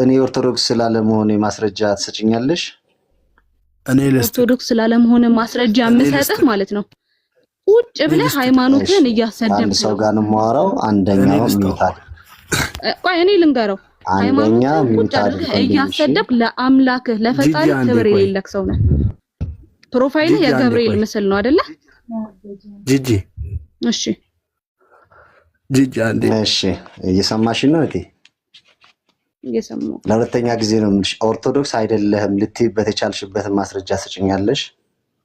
እኔ ኦርቶዶክስ ስላለመሆኔ ማስረጃ ትሰጭኛለሽ? እኔ ኦርቶዶክስ ስላለመሆነ ማስረጃ የምሰጥህ ማለት ነው። ቁጭ ብለህ ሃይማኖትህን እያሰደብክ አንድ ሰው ጋር ነው የማወራው። አንደኛው ሚውታል። ቆይ እኔ ልንገረው። ሃይማኖትህን ቁጭ አድርገህ እያሰደብክ ለአምላክህ ለፈጣሪ ክብር የሌለክ ሰው ነህ። ፕሮፋይልህ የገብርኤል ምስል ነው አይደለ? ጂጂ እሺ ጂጂ አንዴ እሺ፣ እየሰማሽ ነው እቴ? እየሰማሁ ለሁለተኛ ጊዜ ነው የምልሽ። ኦርቶዶክስ አይደለህም ልትይበት የቻልሽበትን ማስረጃ ስጭኛለሽ?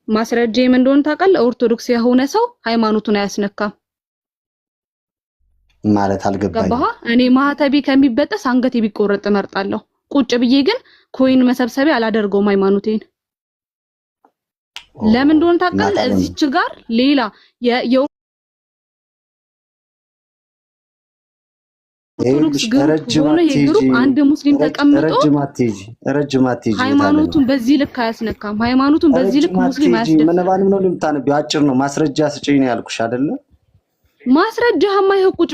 ማስረጃ ምን እንደሆነ ታውቃለህ? ኦርቶዶክስ የሆነ ሰው ሃይማኖቱን አያስነካም ማለት አልገባኝም። ገባህ? እኔ ማህተቤ ከሚበጠስ አንገቴ ቢቆረጥ እመርጣለሁ። ቁጭ ብዬ ግን ኮይን መሰብሰቢያ አላደርገውም ሃይማኖቴን። ለምን እንደሆነ ታውቃለህ? እዚች ጋር ሌላ ኦርቶዶክስ ግሩፕ አንድ ሙስሊም ተቀምጦ ረጅም አትይጂ ሃይማኖቱን በዚህ ልክ አያስነካም። ሃይማኖቱን በዚህ ልክ ሙስሊም አያስነካም። ምንባንም ነው ልምታነብ አጭር ነው። ማስረጃ ስጪኝ ነው ያልኩሽ አይደለ? ማስረጃህማ ይሄ ቁጭ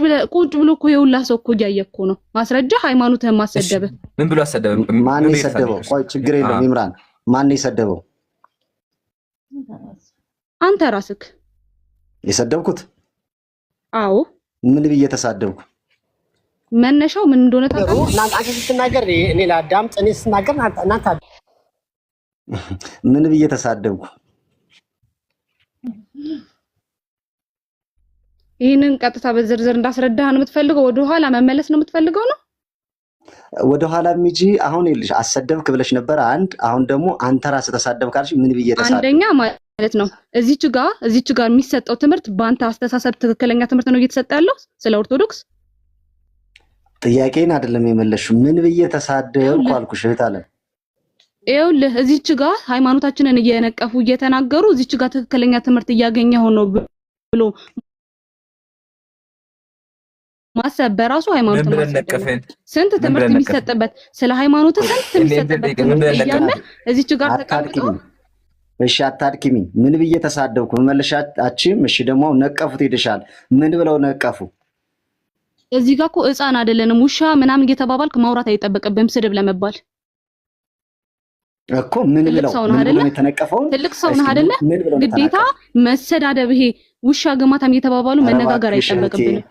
ብሎ እኮ የሁላ ሰው እኮ እያየኩ ነው። ማስረጃ ሃይማኖትህን ማሰደበ ምን ብሎ አሰደበ? ማን የሰደበው? ቆይ ችግር የለም ይምራን። ማን የሰደበው? አንተ ራስክ የሰደብኩት? አዎ። ምን ብዬ ተሳደብኩ? መነሻው ምን እንደሆነ ታውቃለህ? አንተ ስትናገር እኔ ላዳምጥ፣ እኔ ስናገር እናንተ ምን ብዬ ተሳደብኩ? ይሄንን ቀጥታ በዝርዝር እንዳስረዳህ ነው የምትፈልገው? ወደ ኋላ መመለስ ነው የምትፈልገው ነው? ወደ ኋላ ሚጂ አሁን ይልሽ አሰደብክ ብለሽ ነበር አንድ። አሁን ደግሞ አንተ ራስህ ተሳደብክ አልሽ። ምን ብዬ ተሳደብኩ? አንደኛ ማለት ነው እዚች ጋር የሚሰጠው ትምህርት በአንተ አስተሳሰብ ትክክለኛ ትምህርት ነው እየተሰጠ ያለው ስለ ኦርቶዶክስ? ጥያቄን አይደለም የመለስሽው። ምን ብዬ ተሳደብኩ አልኩሽ እህት አለ። ይኸውልህ እዚች ጋር ሃይማኖታችንን እየነቀፉ እየተናገሩ እዚች ጋር ትክክለኛ ትምህርት እያገኘው ነው ብሎ ማሰብ በራሱ ሃይማኖት ነው። ስንት ትምህርት የሚሰጥበት ስለ ሃይማኖት ስንት የሚሰጥበት እያለ እዚች ጋር ተቀምጦ እሺ አታድክሚ። ምን ብዬ ተሳደብኩ? መመለሻችም እሺ ደግሞ ነቀፉት ሄደሻል። ምን ብለው ነቀፉ? እዚህ ጋር እኮ ሕፃን አይደለንም ውሻ ምናምን እየተባባልክ ማውራት አይጠበቅብህም ስድብ ለመባል እኮ። ምን ብለው የተነቀፈው? ትልቅ ሰው ነህ አይደለ? ግዴታ መሰዳደብ ይሄ ውሻ ግማታም እየተባባሉ መነጋገር አይጠበቅብንም።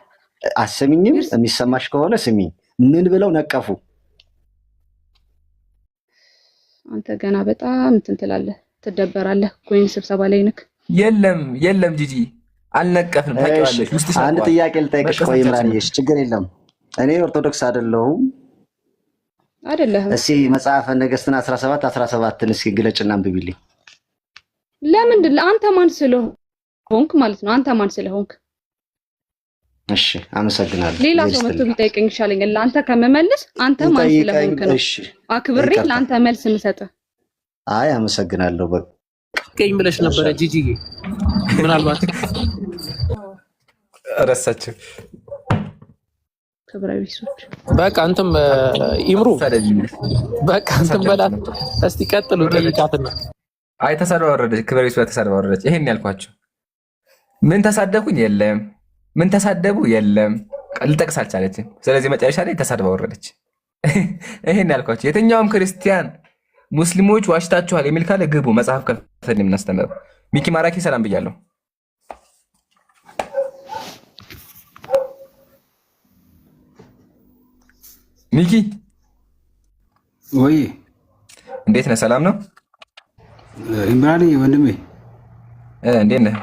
አሰሚኝም የሚሰማሽ ከሆነ ስሚ። ምን ብለው ነቀፉ? አንተ ገና በጣም እንትን ትላለህ፣ ትደበራለህ። ኮይን ስብሰባ ላይ ነክ። የለም ጂጂ አልነቀፍንም። ታውቂዋለሽ። ውስጥ አንድ ጥያቄ ልጠይቅሽ። ቆይ ኢምራንዬሽ፣ ችግር የለም እኔ ኦርቶዶክስ አይደለሁም። እስኪ መጽሐፈ ነገሥትን 17:17 እስኪ ግለጭና አንብቢልኝ። ለምንድን አንተ ማን ስለሆንክ ማለት ነው? አንተ ማን ስለሆንክ? እሺ አመሰግናለሁ። ሌላ ሰው መጥቶ ቢጠይቀኝ ይሻለኛል ለአንተ ከመመልስ። አንተ ማን ስለሆንክ ነው አክብሬ ለአንተ መልስ የምሰጥህ። አይ አመሰግናለሁ። በቃ ቀኝ ብለሽ ነበረ ጂጂ። ምናልባት ረሳችሁ። ክብረ ቢሶች በቃ አንተም ኢምሩ በቃ አንተም በላት እስቲ ቀጥሉ። ጠይቃትና አይ ተሳደባ ወረደች። ክብረ ቢሶች ተሳደባ ወረደች። ይሄን ያልኳችሁ ምን ተሳደብኩኝ? የለም ምን ተሳደቡ? የለም ልጠቅስ አልቻለችም። ስለዚህ መጨረሻ ላይ ተሳድባ ወረደች። ይሄን ያልኳችሁ የትኛውም ክርስቲያን ሙስሊሞች ዋሽታችኋል የሚል ካለ ግቡ መጽሐፍ ከፈተን የምናስተምረው። ሚኪ ማራኪ ሰላም ብያለሁ። ሚኪ ወይ እንዴት ነህ? ሰላም ነው ኢምራን ወንድሜ፣ እንዴት ነህ?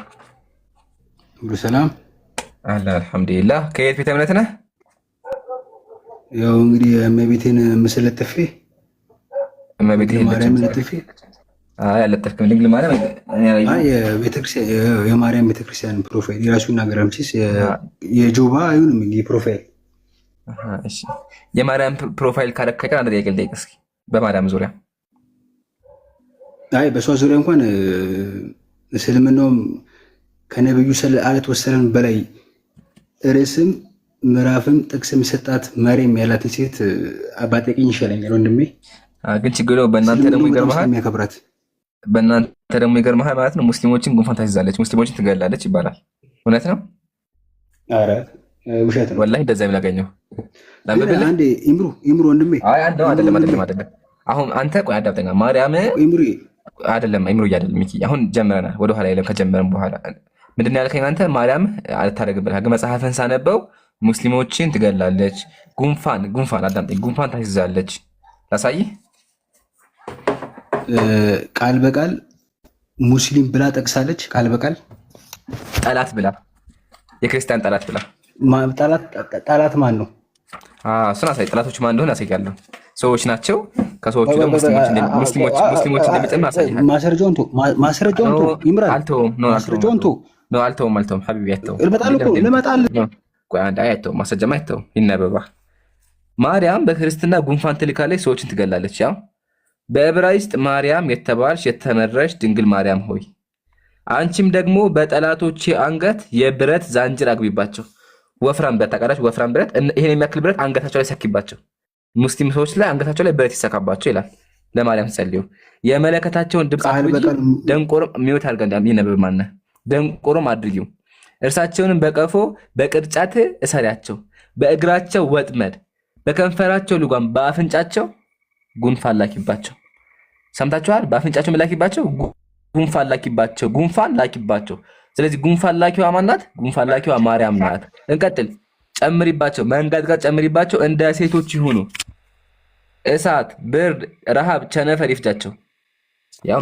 ሁሉ ሰላም አለ አልሐምዱሊላህ። ከየት ቤተ እምነት ነህ? ያው እንግዲህ እመቤቴን ምስል ለጥፌ እመቤቴን ማርያም ለጥፌ አለጠፍክም። ድንግል ማርያም የቤተክርስቲያን የማርያም ቤተክርስቲያን ፕሮፋይል የራሱ ይናገራል። ሲስ የጆባ አይሁንም ፕሮፋይል። እሺ የማርያም ፕሮፋይል ካረከከ አንድ ጥያቄ ልጠይቅ እስኪ በማርያም ዙሪያ። አይ በሷ ዙሪያ እንኳን እስልምናውም ከነብዩ ሰለላሁ ወሰለም በላይ ርዕስም ምዕራፍም ጥቅስም ሰጣት መሪም ያላትን ሴት አባጠቂኝ ይሻለኛል ወንድሜ። ግን ችግሩ በእናንተ ደግሞ ይገርምሃል፣ በእናንተ ደግሞ ይገርምሃል ማለት ነው። ሙስሊሞችን ጉንፋን ታይዛለች፣ ሙስሊሞችን ትገላለች ይባላል። እውነት ነው? ኧረ ውሸት ነው ወላሂ እንደዛ የሚላገኘው አንዴ ኢምሩ ወንድሜ አይደለም አሁን አንተ ቆይ አዳምጠኛ ማርያም ኢምሩ አይደለም ሚኪ አሁን ጀምረናል ወደ ኋላ የለም ከጀመረን በኋላ ምንድን ነው ያልከኝ አንተ ማርያም አልታረግብህ ግን መጽሐፍን ሳነበው ሙስሊሞችን ትገላለች ጉንፋን አዳምጠኝ ጉንፋን ታስይዛለች ላሳይህ ቃል በቃል ሙስሊም ብላ ጠቅሳለች ቃል በቃል ጠላት ብላ የክርስቲያን ጠላት ብላ ጠላት ማን ነው እሱን አሳይ ጠላቶች ማን እንደሆነ አሳያለሁ ሰዎች ናቸው ከሰዎቹ ደግሞ ሙስሊሞች እንደሚጨምር አሳይሃል ማስረጃውን ቶ ይምራል አልተውም ሐቢቢ አይተውም ማስረጃማ አይተውም ይነበባ ማርያም በክርስትና ጉንፋን ትልካለች ሰዎችን ትገላለች ያው በዕብራይስጥ ማርያም የተባልሽ የተመረሽ ድንግል ማርያም ሆይ አንቺም ደግሞ በጠላቶቼ አንገት የብረት ዛንጅር አግቢባቸው ወፍራም ብረት ታውቃላችሁ ወፍራም ብረት ይሄን የሚያክል ብረት አንገታቸው ላይ ሰኪባቸው ሙስሊም ሰዎች ላይ አንገታቸው ላይ ብረት ይሰካባቸው ይላል ለማርያም ጸልዩ የመለከታቸውን ድምፅ ደንቆሮም ሚውት አድርጋ ይነበብ ማነ ደንቆሮም አድርጊው እርሳቸውንም በቀፎ በቅርጫት እሰሪያቸው በእግራቸው ወጥመድ በከንፈራቸው ልጓም በአፍንጫቸው ጉንፋን ላኪባቸው ሰምታችኋል በአፍንጫቸው ላኪባቸው ጉንፋን ላኪባቸው ስለዚህ ጉንፋን ላኪዋ ማናት ጉንፋን ላኪዋ ማርያም ናት እንቀጥል ጨምሪባቸው መንጋጥጋጥ ጨምሪባቸው እንደ ሴቶች ይሁኑ እሳት ብርድ ረሃብ ቸነፈር ይፍጃቸው ያው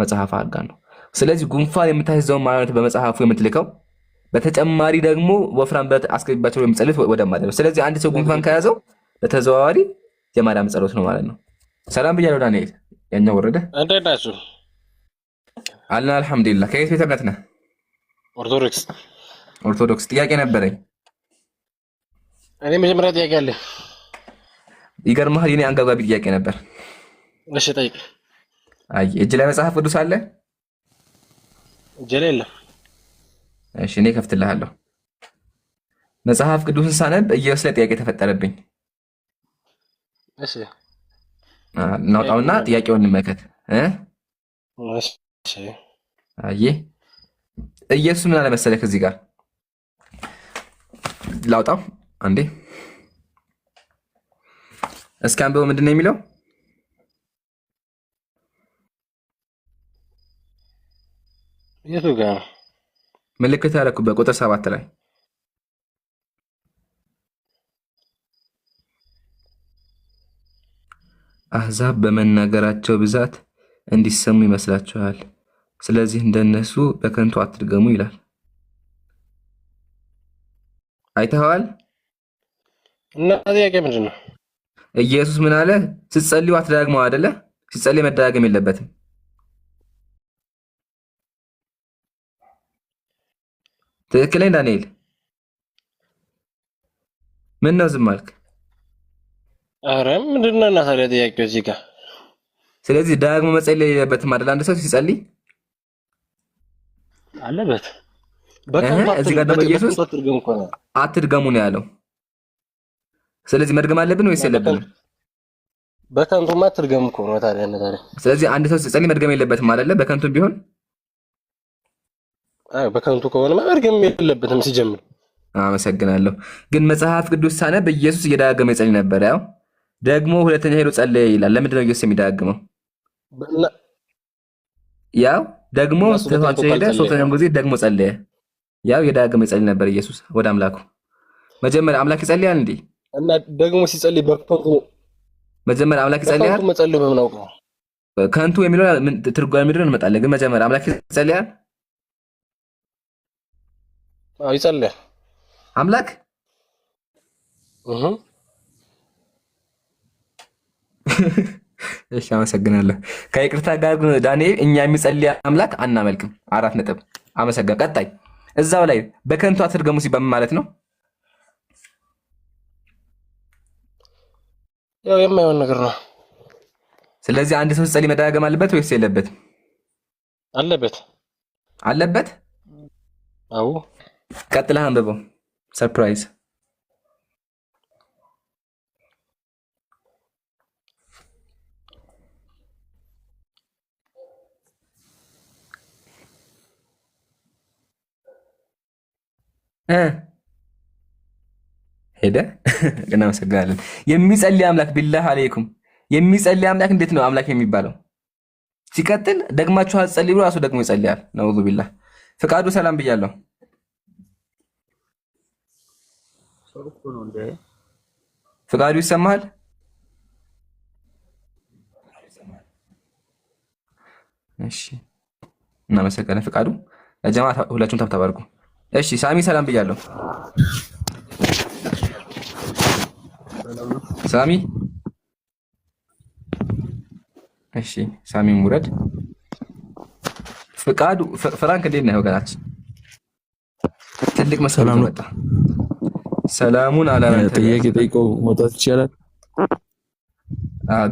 መጽሐፍ አጋ ነው ስለዚህ ጉንፋን የምታይዘው ማለት በመጽሐፉ የምትልከው በተጨማሪ ደግሞ ወፍራም ብረት አስገቢባቸው የሚጸልት ወደ ማርያም ነው ስለዚህ አንድ ሰው ጉንፋን ከያዘው በተዘዋዋሪ የማርያም ጸሎት ነው ማለት ነው ሰላም ብያለሁ ዳንኤል ያኛው ወረደ እንዴት ናችሁ አልና አልহামዱሊላህ ከየት ቤተ እምነት ነህ ኦርቶዶክስ ጥያቄ ነበረኝ እኔ መጀመሪያ ጥያቄ አለ ይገርምሃል የኔ አንጋጋቢ ጥያቄ ነበር እሺ ጠይቅ አይ እጅ ላይ መጽሐፍ ቅዱስ አለ እጅ ላይ የለም እሺ እኔ ከፍትልሃለሁ መጽሐፍ ቅዱስን ሳነብ ኢየሱስ ላይ ጥያቄ ተፈጠረብኝ እሺ እናውጣውና ጥያቄውን እንመከት እሺ አይ ኢየሱስ ምን አለ መሰለህ እዚህ ጋር ላውጣው አንዴ እስኪ አንብበው ምንድን ነው የሚለው የቱ ጋር ምልክት ያደረኩበት ቁጥር 7 ላይ አሕዛብ በመናገራቸው ብዛት እንዲሰሙ ይመስላችኋል ስለዚህ እንደነሱ በከንቱ አትድገሙ ይላል አይተኸዋል እና ጥያቄ ምንድን ነው ኢየሱስ ምን አለ ስትጸልዩ አትደጋግሙ አይደለ ሲጸልይ መደጋገም የለበትም ትክክል ነኝ ዳንኤል ምን ነው ዝም አልክ ኧረ ምንድን ነው እና ታዲያ ጥያቄው እዚህ ጋር ስለዚህ ዳግሞ መጸለይ የለበትም አይደል አንድ ሰው ሲጸልይ አለበት እዚህ ጋር ደግሞ ኢየሱስ አትድገሙ ነው ያለው ስለዚህ መድገም አለብን ወይስ የለብንም በከንቱማ አትድገሙ እኮ ነው ታዲያ ስለዚህ አንድ ሰው ሲጸልይ መድገም የለበትም አይደለ በከንቱ ቢሆን በከንቱ ከሆነ መድገም የለበትም ሲጀምር አመሰግናለሁ ግን መጽሐፍ ቅዱስ ሳነብ ኢየሱስ እየደጋገመ ይጸልይ ነበር ያው ደግሞ ሁለተኛ ሄዶ ጸለየ ይላል ለምንድን ነው ኢየሱስ የሚደጋግመው ያው ደግሞ ተፋቸው ሄደ ሶስተኛው ጊዜ ደግሞ ጸለየ ያው የደጋገመ ይጸልይ ነበር ኢየሱስ ወደ አምላኩ መጀመሪያ አምላክ ይጸልያል እንዴ እና ደግሞ ሲጸልይ በከንቱ መጀመሪያ አምላክ ይጸልያል ከንቱ መጸለይ በምን አውቀው ከንቱ የሚለው ትርጓሜ ምንድን ነው እንመጣለን ግን መጀመሪያ አምላክ ይጸልያል ይጸልያል አምላክ እሺ አመሰግናለሁ ከይቅርታ ጋር ዳንኤል እኛ የሚጸልይ አምላክ አናመልክም 4 ነጥብ አመሰግናለሁ ቀጣይ እዛው ላይ በከንቱ አትድገሙ ሲባል ማለት ነው ያው የማይሆን ነገር ነው ስለዚህ አንድ ሰው ሲጸልይ መደጋገም አለበት ወይስ የለበትም አለበት አዎ ቀጥለህ አንብበው ሰርፕራይዝ ሄደ። እናመሰግናለን። የሚጸልይ አምላክ ቢላህ አለይኩም የሚጸልይ አምላክ እንዴት ነው አምላክ የሚባለው? ሲቀጥል ደግማችሁ አትጸልዩ ብሎ ራሱ ደግሞ ይጸልያል። ነውዙ ቢላህ። ፍቃዱ ሰላም ብያለሁ። ፍቃዱ ይሰማሃል? እሺ እናመሰግናለን ፍቃዱ። ለጀማ ሁላችሁም ታብታብ አድርጉ። እሺ ሳሚ ሰላም ብያለሁ። ሳሚ እሺ ሳሚ ሙረድ። ፍቃዱ ፍራንክ እንዴት ነህ ወገናችን? ትልቅ መስከረም መጣ። ሰላሙን አላንተ ጥያቄ ጠይቀው መውጣት ይቻላል።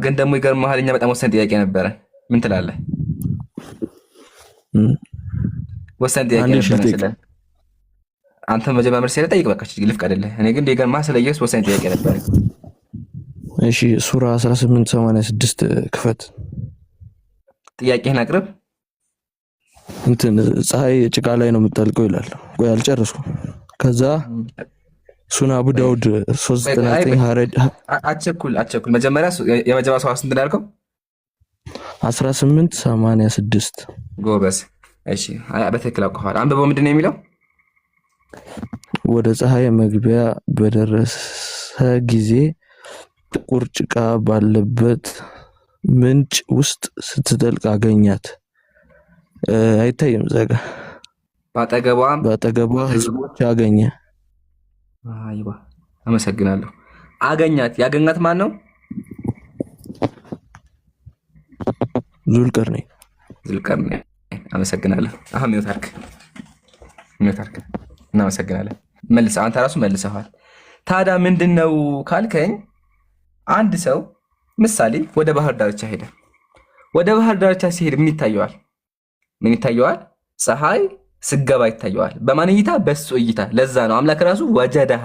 ግን ደግሞ ይገርምሃል እኛ በጣም ወሳኝ ጥያቄ ነበረ። ምን ትላለህ? ወሳኝ ጥያቄ ነበረ። አንተ መጀመሪያ መልስ ጠይቅ በቃ ልፍቅ አይደለህ። እኔ ግን ይገርምሃል ስለ ኢየሱስ ወሳኝ ጥያቄ ነበረ። እሺ ሱራ 1886 ክፈት። ጥያቄህን አቅርብ። እንትን ፀሐይ ጭቃ ላይ ነው የምትጠልቀው ይላል። ቆይ አልጨረስኩም። ከዛ ሱና አቡ ዳውድ 399 ሀረድ አቸኩል መጀመሪያ የመጀመሪያ ሰው ስንት እንዳልከው 1886 ጎበዝ። እሺ በትክክል አውቀዋል። አንብበው። ምንድን ነው የሚለው? ወደ ፀሐይ መግቢያ በደረሰ ጊዜ ጥቁር ጭቃ ባለበት ምንጭ ውስጥ ስትጠልቅ አገኛት። አይታይም ዘጋ። በአጠገቧ ህዝቦች አገኘ። አይዋ አመሰግናለሁ። አገኛት። ያገኛት ማን ነው? ዙልቀርነይን። አመሰግናለሁ። አሁን ሚውታርክ እናመሰግናለን። መልስ አንተ ራሱ መልሰዋል። ታዲያ ምንድነው ካልከኝ አንድ ሰው ምሳሌ ወደ ባህር ዳርቻ ሄደ። ወደ ባህር ዳርቻ ሲሄድ ምን ይታየዋል? ፀሐይ ስገባ ይታየዋል። በማን እይታ? በሱ እይታ። ለዛ ነው አምላክ ራሱ ወጀደሃ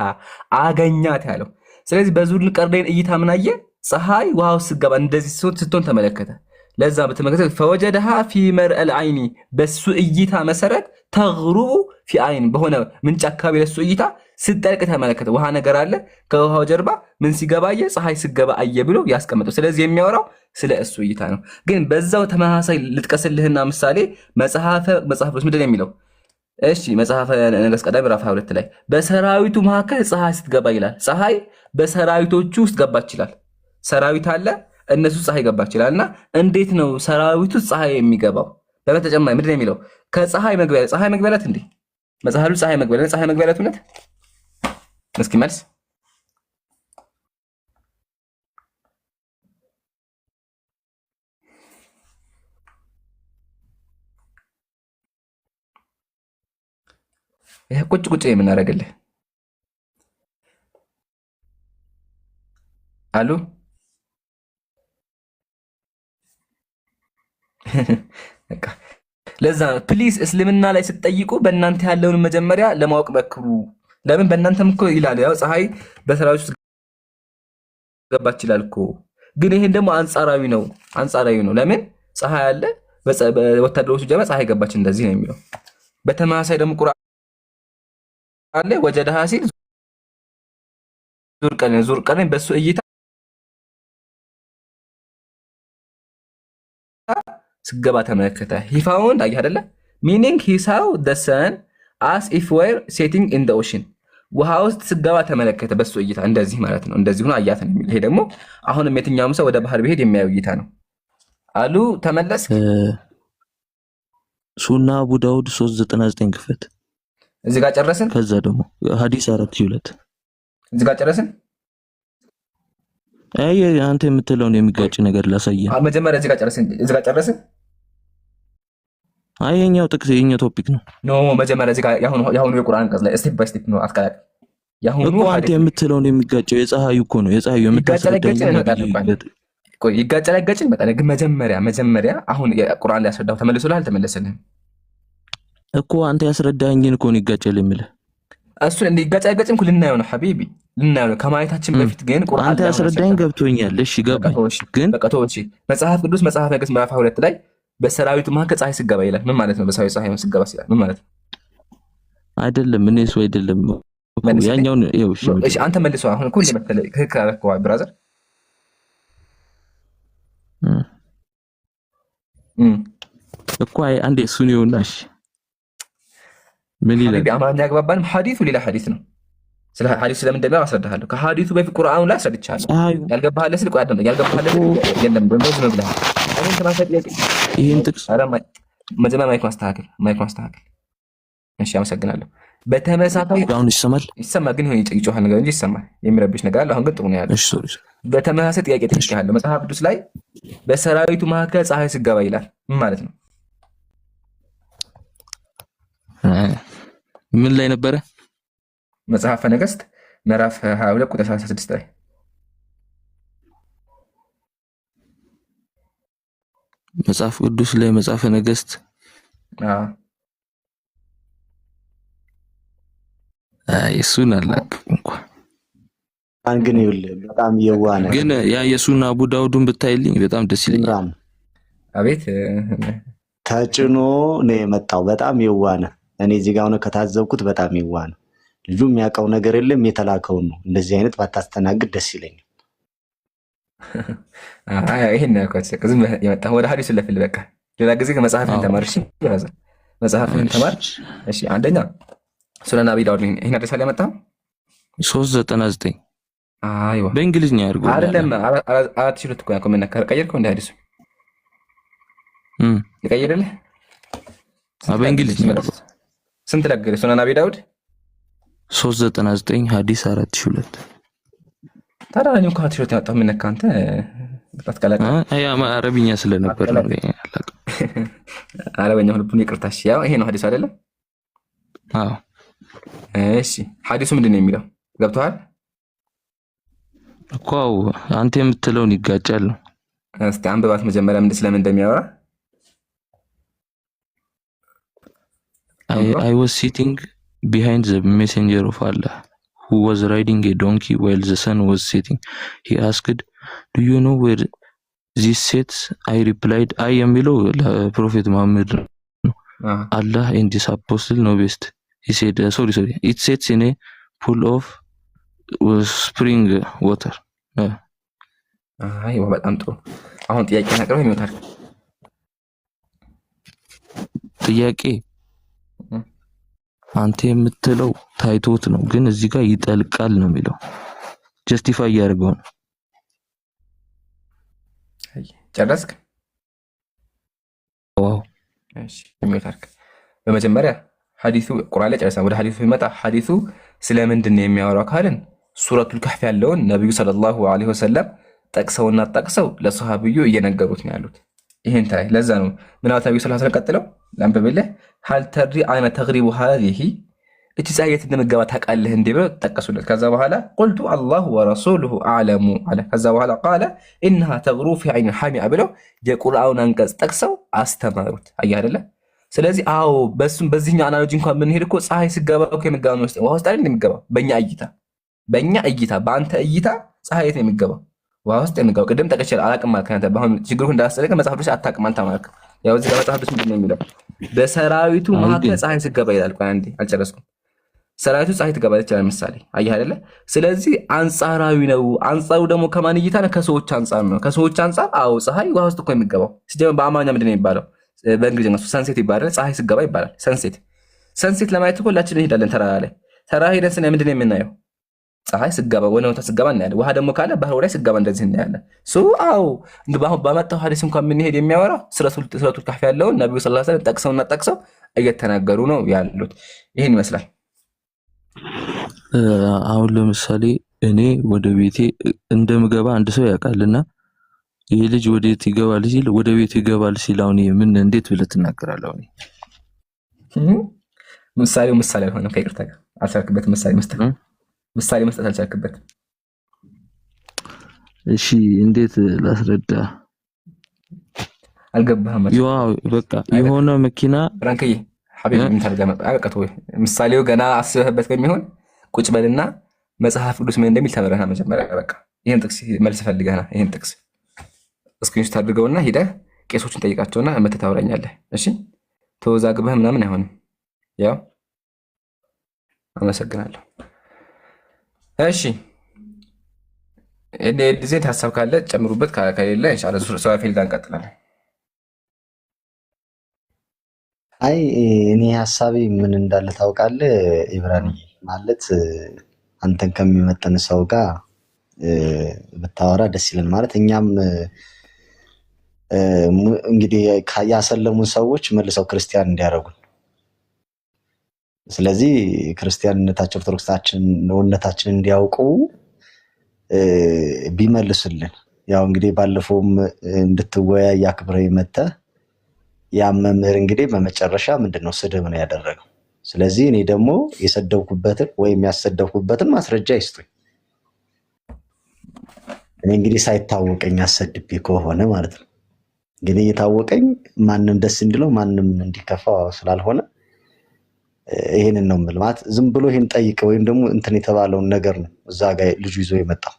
አገኛት ያለው። ስለዚህ በዙልቀርነይን እይታ ምን አየ? ፀሐይ ውሃው ስገባ እንደዚህ ስትሆን ተመለከተ። ለዛ በተመለከተ ፈወጀደሃ ፊ መርአል አይኒ በሱ እይታ መሰረት ተግሩቡ ፊ አይን በሆነ ምንጭ አካባቢ ለሱ እይታ ስትጠልቅ ተመለከተ። ውሃ ነገር አለ። ከውሃው ጀርባ ምን ሲገባ አየ? ፀሐይ ስገባ አየ ብሎ ያስቀምጠው። ስለዚህ የሚያወራው ስለ እሱ እይታ ነው። ግን በዛው ተመሳሳይ ልጥቀስልህና ምሳሌ መጽሐፍ ቅዱስ ምንድን ነው የሚለው? እሺ መጽሐፈ ነገሥት ቀዳማዊ ምዕራፍ 22 ላይ በሰራዊቱ መካከል ፀሐይ ስትገባ ይላል። ፀሐይ በሰራዊቶቹ ውስጥ ገባች ይላል። ሰራዊት አለ፣ እነሱ ፀሐይ ገባች ይላል። እና እንዴት ነው ሰራዊቱ ፀሐይ የሚገባው? በተጨማሪ ምንድን ነው የሚለው? ከፀሐይ መግቢያ ላት እንዴ መጽሐሉ ፀሐይ መግቢያ ላት እውነት? እስኪ መልስ። ይሄ ቁጭ የምናደርግልህ አሉ። ለዛ ፕሊዝ እስልምና ላይ ስትጠይቁ በእናንተ ያለውን መጀመሪያ ለማወቅ መክሩ። ለምን በእናንተም እኮ ይላል ያው ፀሐይ በሰራዊት ውስጥ ገባች ይላል እኮ። ግን ይሄን ደግሞ አንጻራዊ ነው። ለምን ፀሐይ አለ በወታደሮቹ ጀማ ፀሐይ ገባች እንደዚህ ነው የሚለው። በተመሳሳይ ደግሞ ቁርአን አለ ወጀደሃ ሲል ዙልቀርነይን በሱ እይታ ስገባ ተመለከተ። he found አየህ አይደለ meaning he saw the sun as if were setting in the ocean ውሃ ውስጥ ስገባ ተመለከተ በሱ እይታ እንደዚህ ማለት ነው። እንደዚህ ሆኖ አያት ነው የሚል። ይሄ ደግሞ አሁንም የትኛውም ሰው ወደ ባህር ቢሄድ የሚያየው እይታ ነው አሉ። ተመለስ። ሱና አቡ ዳውድ 399 ክፈት። እዚህ ጋር ጨረስን። ከዛ ደግሞ ሐዲስ 4:2 እዚህ ጋር ጨረስን። አይ አንተ የምትለውን የሚጋጭ ነገር ላሳየህ። መጀመሪያ እዚህ ጋር ጨረስን። አይ የኛው ጥቅስ የኛው ቶፒክ ነው። ኖ መጀመሪያ እዚህ ጋር ያሁኑ የቁርአን አንቀጽ ላይ ስቴፕ ባይ ስቴፕ ነው አትቀላቅ። ያሁኑ እኮ አንተ የምትለውን የሚጋጨው የፀሐዩ እኮ ነው። የፀሐዩ የምታስረዳኝ ይጋጫል አይጋጭም ይመጣል። ግን መጀመሪያ አሁን የቁርአን ላይ ያስረዳው ተመልሶልሃል አልተመለሰልህም? እኮ አንተ ያስረዳኝን እኮ ነው ይጋጫል የምልህ። እሱን እንደ ይጋጫል አይጋጭም ልናየው ነው ሐቢቢ ልናየው ነው። ከማየታችን በፊት ግን ቁርአን አንተ ያስረዳኝ ገብቶኛል። እሺ ገባኝ። ግን በቀቶች መጽሐፍ ቅዱስ መጽሐፈ ነገሥት ምዕራፍ 2 ላይ በሰራዊቱ መካከል ፀሐይ ስገባ ይላል። ምን ማለት ነው? በሰራዊቱ ፀሐይ ስገባ ሲላል ምን ማለት ነው? አይደለም እኔ እሱ አይደለም ያኛውን እሺ አንተ መልሰው። አሁን እኮ እንደመሰለ ትክክል አደረከው ብራዘር። እኮ አንዴ እሱን ይኸውናሽ ምን ይላል? አማርኛ ያግባባንም ሐዲሱ ሌላ ሐዲስ ነው። ስለ ሐዲስ ስለምን እንደሚያወራ አስረዳሃለሁ። ከሐዲሱ በፊት ቁርአኑ ላይ አስረድቻለሁ። ያልገባህ ለስል ቆይ አደም ያልገባህ ለስል የለም በመዝ ነው ብለህ አሁን ተማሰጥ ያቂ ይሄን ጥቅስ መጀመሪያ ማይክ ማስተካከል። እሺ አመሰግናለሁ። በተመሳሳይ አሁን ይሰማል ግን ይሁን ይጮሃል ነገር እንጂ ይሰማል። የሚረብሽ ነገር አለ። አሁን ግን ጥሩ ነው ያለው። እሺ ሶሪ። በተመሳሳይ ጥያቄ ጠይቄሃለሁ። መጽሐፍ ቅዱስ ላይ በሰራዊቱ መካከል ፀሐይ ሲገባ ይላል። ምን ማለት ነው? ምን ላይ ነበረ? መጽሐፈ ነገሥት ምዕራፍ 22 ቁጥር 36 ላይ መጽሐፍ ቅዱስ ላይ መጽሐፈ ነገሥት እሱን አላውቅም እንኳን ግን ይኸውልህ በጣም የዋህ ነው። ግን ያ የሱና አቡ ዳውድን ብታይልኝ በጣም ደስ ይለኛል። አቤት ተጭኖ ነው የመጣው። በጣም የዋህ ነው። እኔ እዚህ ጋር ሆነ ከታዘብኩት በጣም የዋህ ነው። ልጁ የሚያውቀው ነገር የለም፣ የተላከውን ነው። እንደዚህ አይነት ባታስተናግድ ደስ ይለኛል። ይሄን ያልኳት ዝም የመጣ ወደ ሐዲሱ ለፍል በቃ ሌላ ጊዜ ከመጽሐፍን ተማር። እሺ ብራዘር መጽሐፍን ተማር። እሺ አንደኛ ሱነን አቢ ዳውድ ይሄን አድረሳ ላይ መጣ 399 አይዋ በእንግሊዝኛ ያርጉ አይደለም 4 እኮ ያቆም ነበር ቀየርከው እንደ ሐዲሱ ይቀየርልህ በእንግሊዝኛ ስንት ለገለ ሱነን አቢ ዳውድ 399 ሐዲስ 4002 ታዲያ ነው ካት ሾት ያጣው ምን ነካንተ ተትከለከ አረብኛ ስለነበር ነው ያላቀ አረብኛ ሁሉን ይቅርታሽ ያው ይሄ ነው ሐዲስ አይደለም? አዎ እሺ ሐዲሱ ምንድነው የሚለው ገብቷል እኮ አንተ የምትለውን ይጋጫል ነው። እስቲ አንብባት መጀመሪያ ምን ስለምን እንደሚያወራ። I was sitting behind the messenger of Allah who was riding a donkey while the sun was setting. He asked, do you know where this sets? I replied, I am below Prophet Muhammad. Allah and his apostle know best. He said, sorry, it sets in a pool of spring water. አይዋ በጣም ጥሩ። አሁን ጥያቄ ነቅረው ይመጣል። ጥያቄ አንተ የምትለው ታይቶት ነው፣ ግን እዚህ ጋር ይጠልቃል ነው የሚለው። ጀስቲፋይ ያደርገው ነው። ጨረስክ? ዋው እሺ ይመጣል። በመጀመሪያ ሐዲሱ ቁርአን ላይ ጨረሰን። ወደ ሐዲሱ ይመጣ። ሐዲሱ ስለምንድን ነው የሚያወራው ካልን ሱረቱል ከህፍ ያለውን ነብዩ ሰለላሁ ዐለይሂ ወሰለም ጠቅሰውና ጠቅሰው ለሱሐቢዩ እየነገሩት ነው ያሉት። ይሄን ታይ ለዛ ነው ምናልባት ነብዩ ሰለላሁ ዐለይሂ ወሰለም ቀጥለው ለአንበበልህ ሀል ተድሪ አይነ ተግሪቡ ሀዚህ እቺ ፀሐይ እንደምትገባ ታውቃለህ እንዴ ብለው ተጠቀሱለት። ከዛ በኋላ ቁልቱ አላሁ ወረሱሉሁ አዕለሙ አለ። ከዛ በኋላ ቃለ ኢንሃ ተግሩ ፊ ዐይን ሐሚአ ብለው የቁርአኑን አንቀጽ ጠቅሰው አስተማሩት። አየህ አይደለ? ስለዚህ አዎ በዚህኛው አናሎጂ እንኳን ብንሄድ እኮ ፀሐይ ሲገባ እኮ የምትገባው ውስጥ ውሃ ውስጥ አይደል እንደሚገባው? በእኛ እይታ በአንተ እይታ ፀሐይ የት ነው የሚገባው? ውሃ ውስጥ የሚገባው። ቅድም ጠቅሼ አላቅም ማለት ከአንተ በአሁን ችግሩ እንዳያስጠለቀ መጽሐፍ ቅዱስ አታውቅም አልተማርክ። ያው እዚህ ጋር መጽሐፍ ቅዱስ ምንድን ነው የሚለው? በሰራዊቱ መካከል ፀሐይ ሲገባ ይላል። ቆይ አንዴ አልጨረስኩም። ሰራዊቱ ፀሐይ ትገባለች ይችላል ምሳሌ። አየህ አይደለ? ስለዚህ አንጻራዊ ነው። አንጻሩ ደግሞ ከማን እይታ ነው? ከሰዎች አንጻር ነው። ከሰዎች አንጻር አዎ ፀሐይ ውሃ ውስጥ እኮ የሚገባው። ሲጀምር በአማርኛ ምንድን ነው የሚባለው? በእንግሊዝኛ ሰንሴት ይባላል። ፀሐይ ሲገባ ይባላል ሰንሴት ለማየት እኮ ሁላችንም እንሄዳለን ተራራ ላይ። ተራራ ሄደን ስናይ ምንድን ነው የምናየው? ፀሐይ ስገባ ወደ ወታ ስገባ እናያለን። ውሃ ደግሞ ካለ ባህር ላይ ስገባ እንደዚህ እናያለን። አዎ አሁን ባመጣው ሐዲስ እንኳን የምንሄድ የሚያወራ ሱረቱል ከህፍ ያለውን ነብዩ ሰለላሁ ዐለይሂ ወሰለም ጠቅሰውና ጠቅሰው እየተናገሩ ነው ያሉት። ይሄን ይመስላል። አሁን ለምሳሌ እኔ ወደ ቤቴ እንደምገባ አንድ ሰው ያውቃልና ይሄ ልጅ ወዴት ይገባል ሲል ወደ ቤቱ ይገባል ሲል አሁን ምን እንዴት ብለህ ትናገራለህ? ምሳሌ አልሆነም። ከይቅርታ ጋር አልቻልክበትም። ምሳሌ መስጠት አልቻልክበትም። እሺ እንዴት ላስረዳ? አልገባህም። ያው በቃ የሆነ መኪና ፍራንክዬ ሐቢብ ምን ተርገመ አቀቀቱ ምሳሌው ገና አስበህበት ከሚሆን ቁጭ በልና መጽሐፍ ቅዱስ ምን እንደሚል ተመረና መጀመሪያ በቃ ይሄን ጥቅስ መልስ ፈልገህና ይሄን ጥቅስ እስክሪንሾት አድርገውና ሄደህ ቄሶችን ጠይቃቸውና መተህ ታወራኛለህ። እሺ ተወዛግበህ ምናምን አይሆንም። ያው አመሰግናለሁ። እሺ እንደዚህ ሀሳብ ካለ ጨምሩበት፣ ከሌለ ኢንሻአላህ ሱራፌል ጋር እንቀጥላለን። አይ እኔ ሀሳቤ ምን እንዳለ ታውቃለህ ኢብራሂም? ማለት አንተን ከሚመጥን ሰው ጋር ብታወራ ደስ ይለን። ማለት እኛም እንግዲህ ያሰለሙን ሰዎች መልሰው ክርስቲያን እንዲያደርጉን፣ ስለዚህ ክርስቲያንነታችን ኦርቶዶክሳችንን እንዲያውቁ ቢመልሱልን። ያው እንግዲህ ባለፈውም እንድትወያይ አክብረህ መተህ ያ መምህር እንግዲህ በመጨረሻ ምንድነው ስድብ ነው ያደረገው። ስለዚህ እኔ ደግሞ የሰደብኩበትን ወይም ያሰደብኩበትን ማስረጃ ይስጡኝ። እኔ እንግዲህ ሳይታወቀኝ አሰድቤ ከሆነ ማለት ነው። ግን እየታወቀኝ ማንም ደስ እንዲለው ማንም እንዲከፋው ስላልሆነ ይሄንን ነው የምልህ። ማለት ዝም ብሎ ይሄን ጠይቅ ወይም ደግሞ እንትን የተባለውን ነገር ነው እዛ ጋር ልጁ ይዞ የመጣው።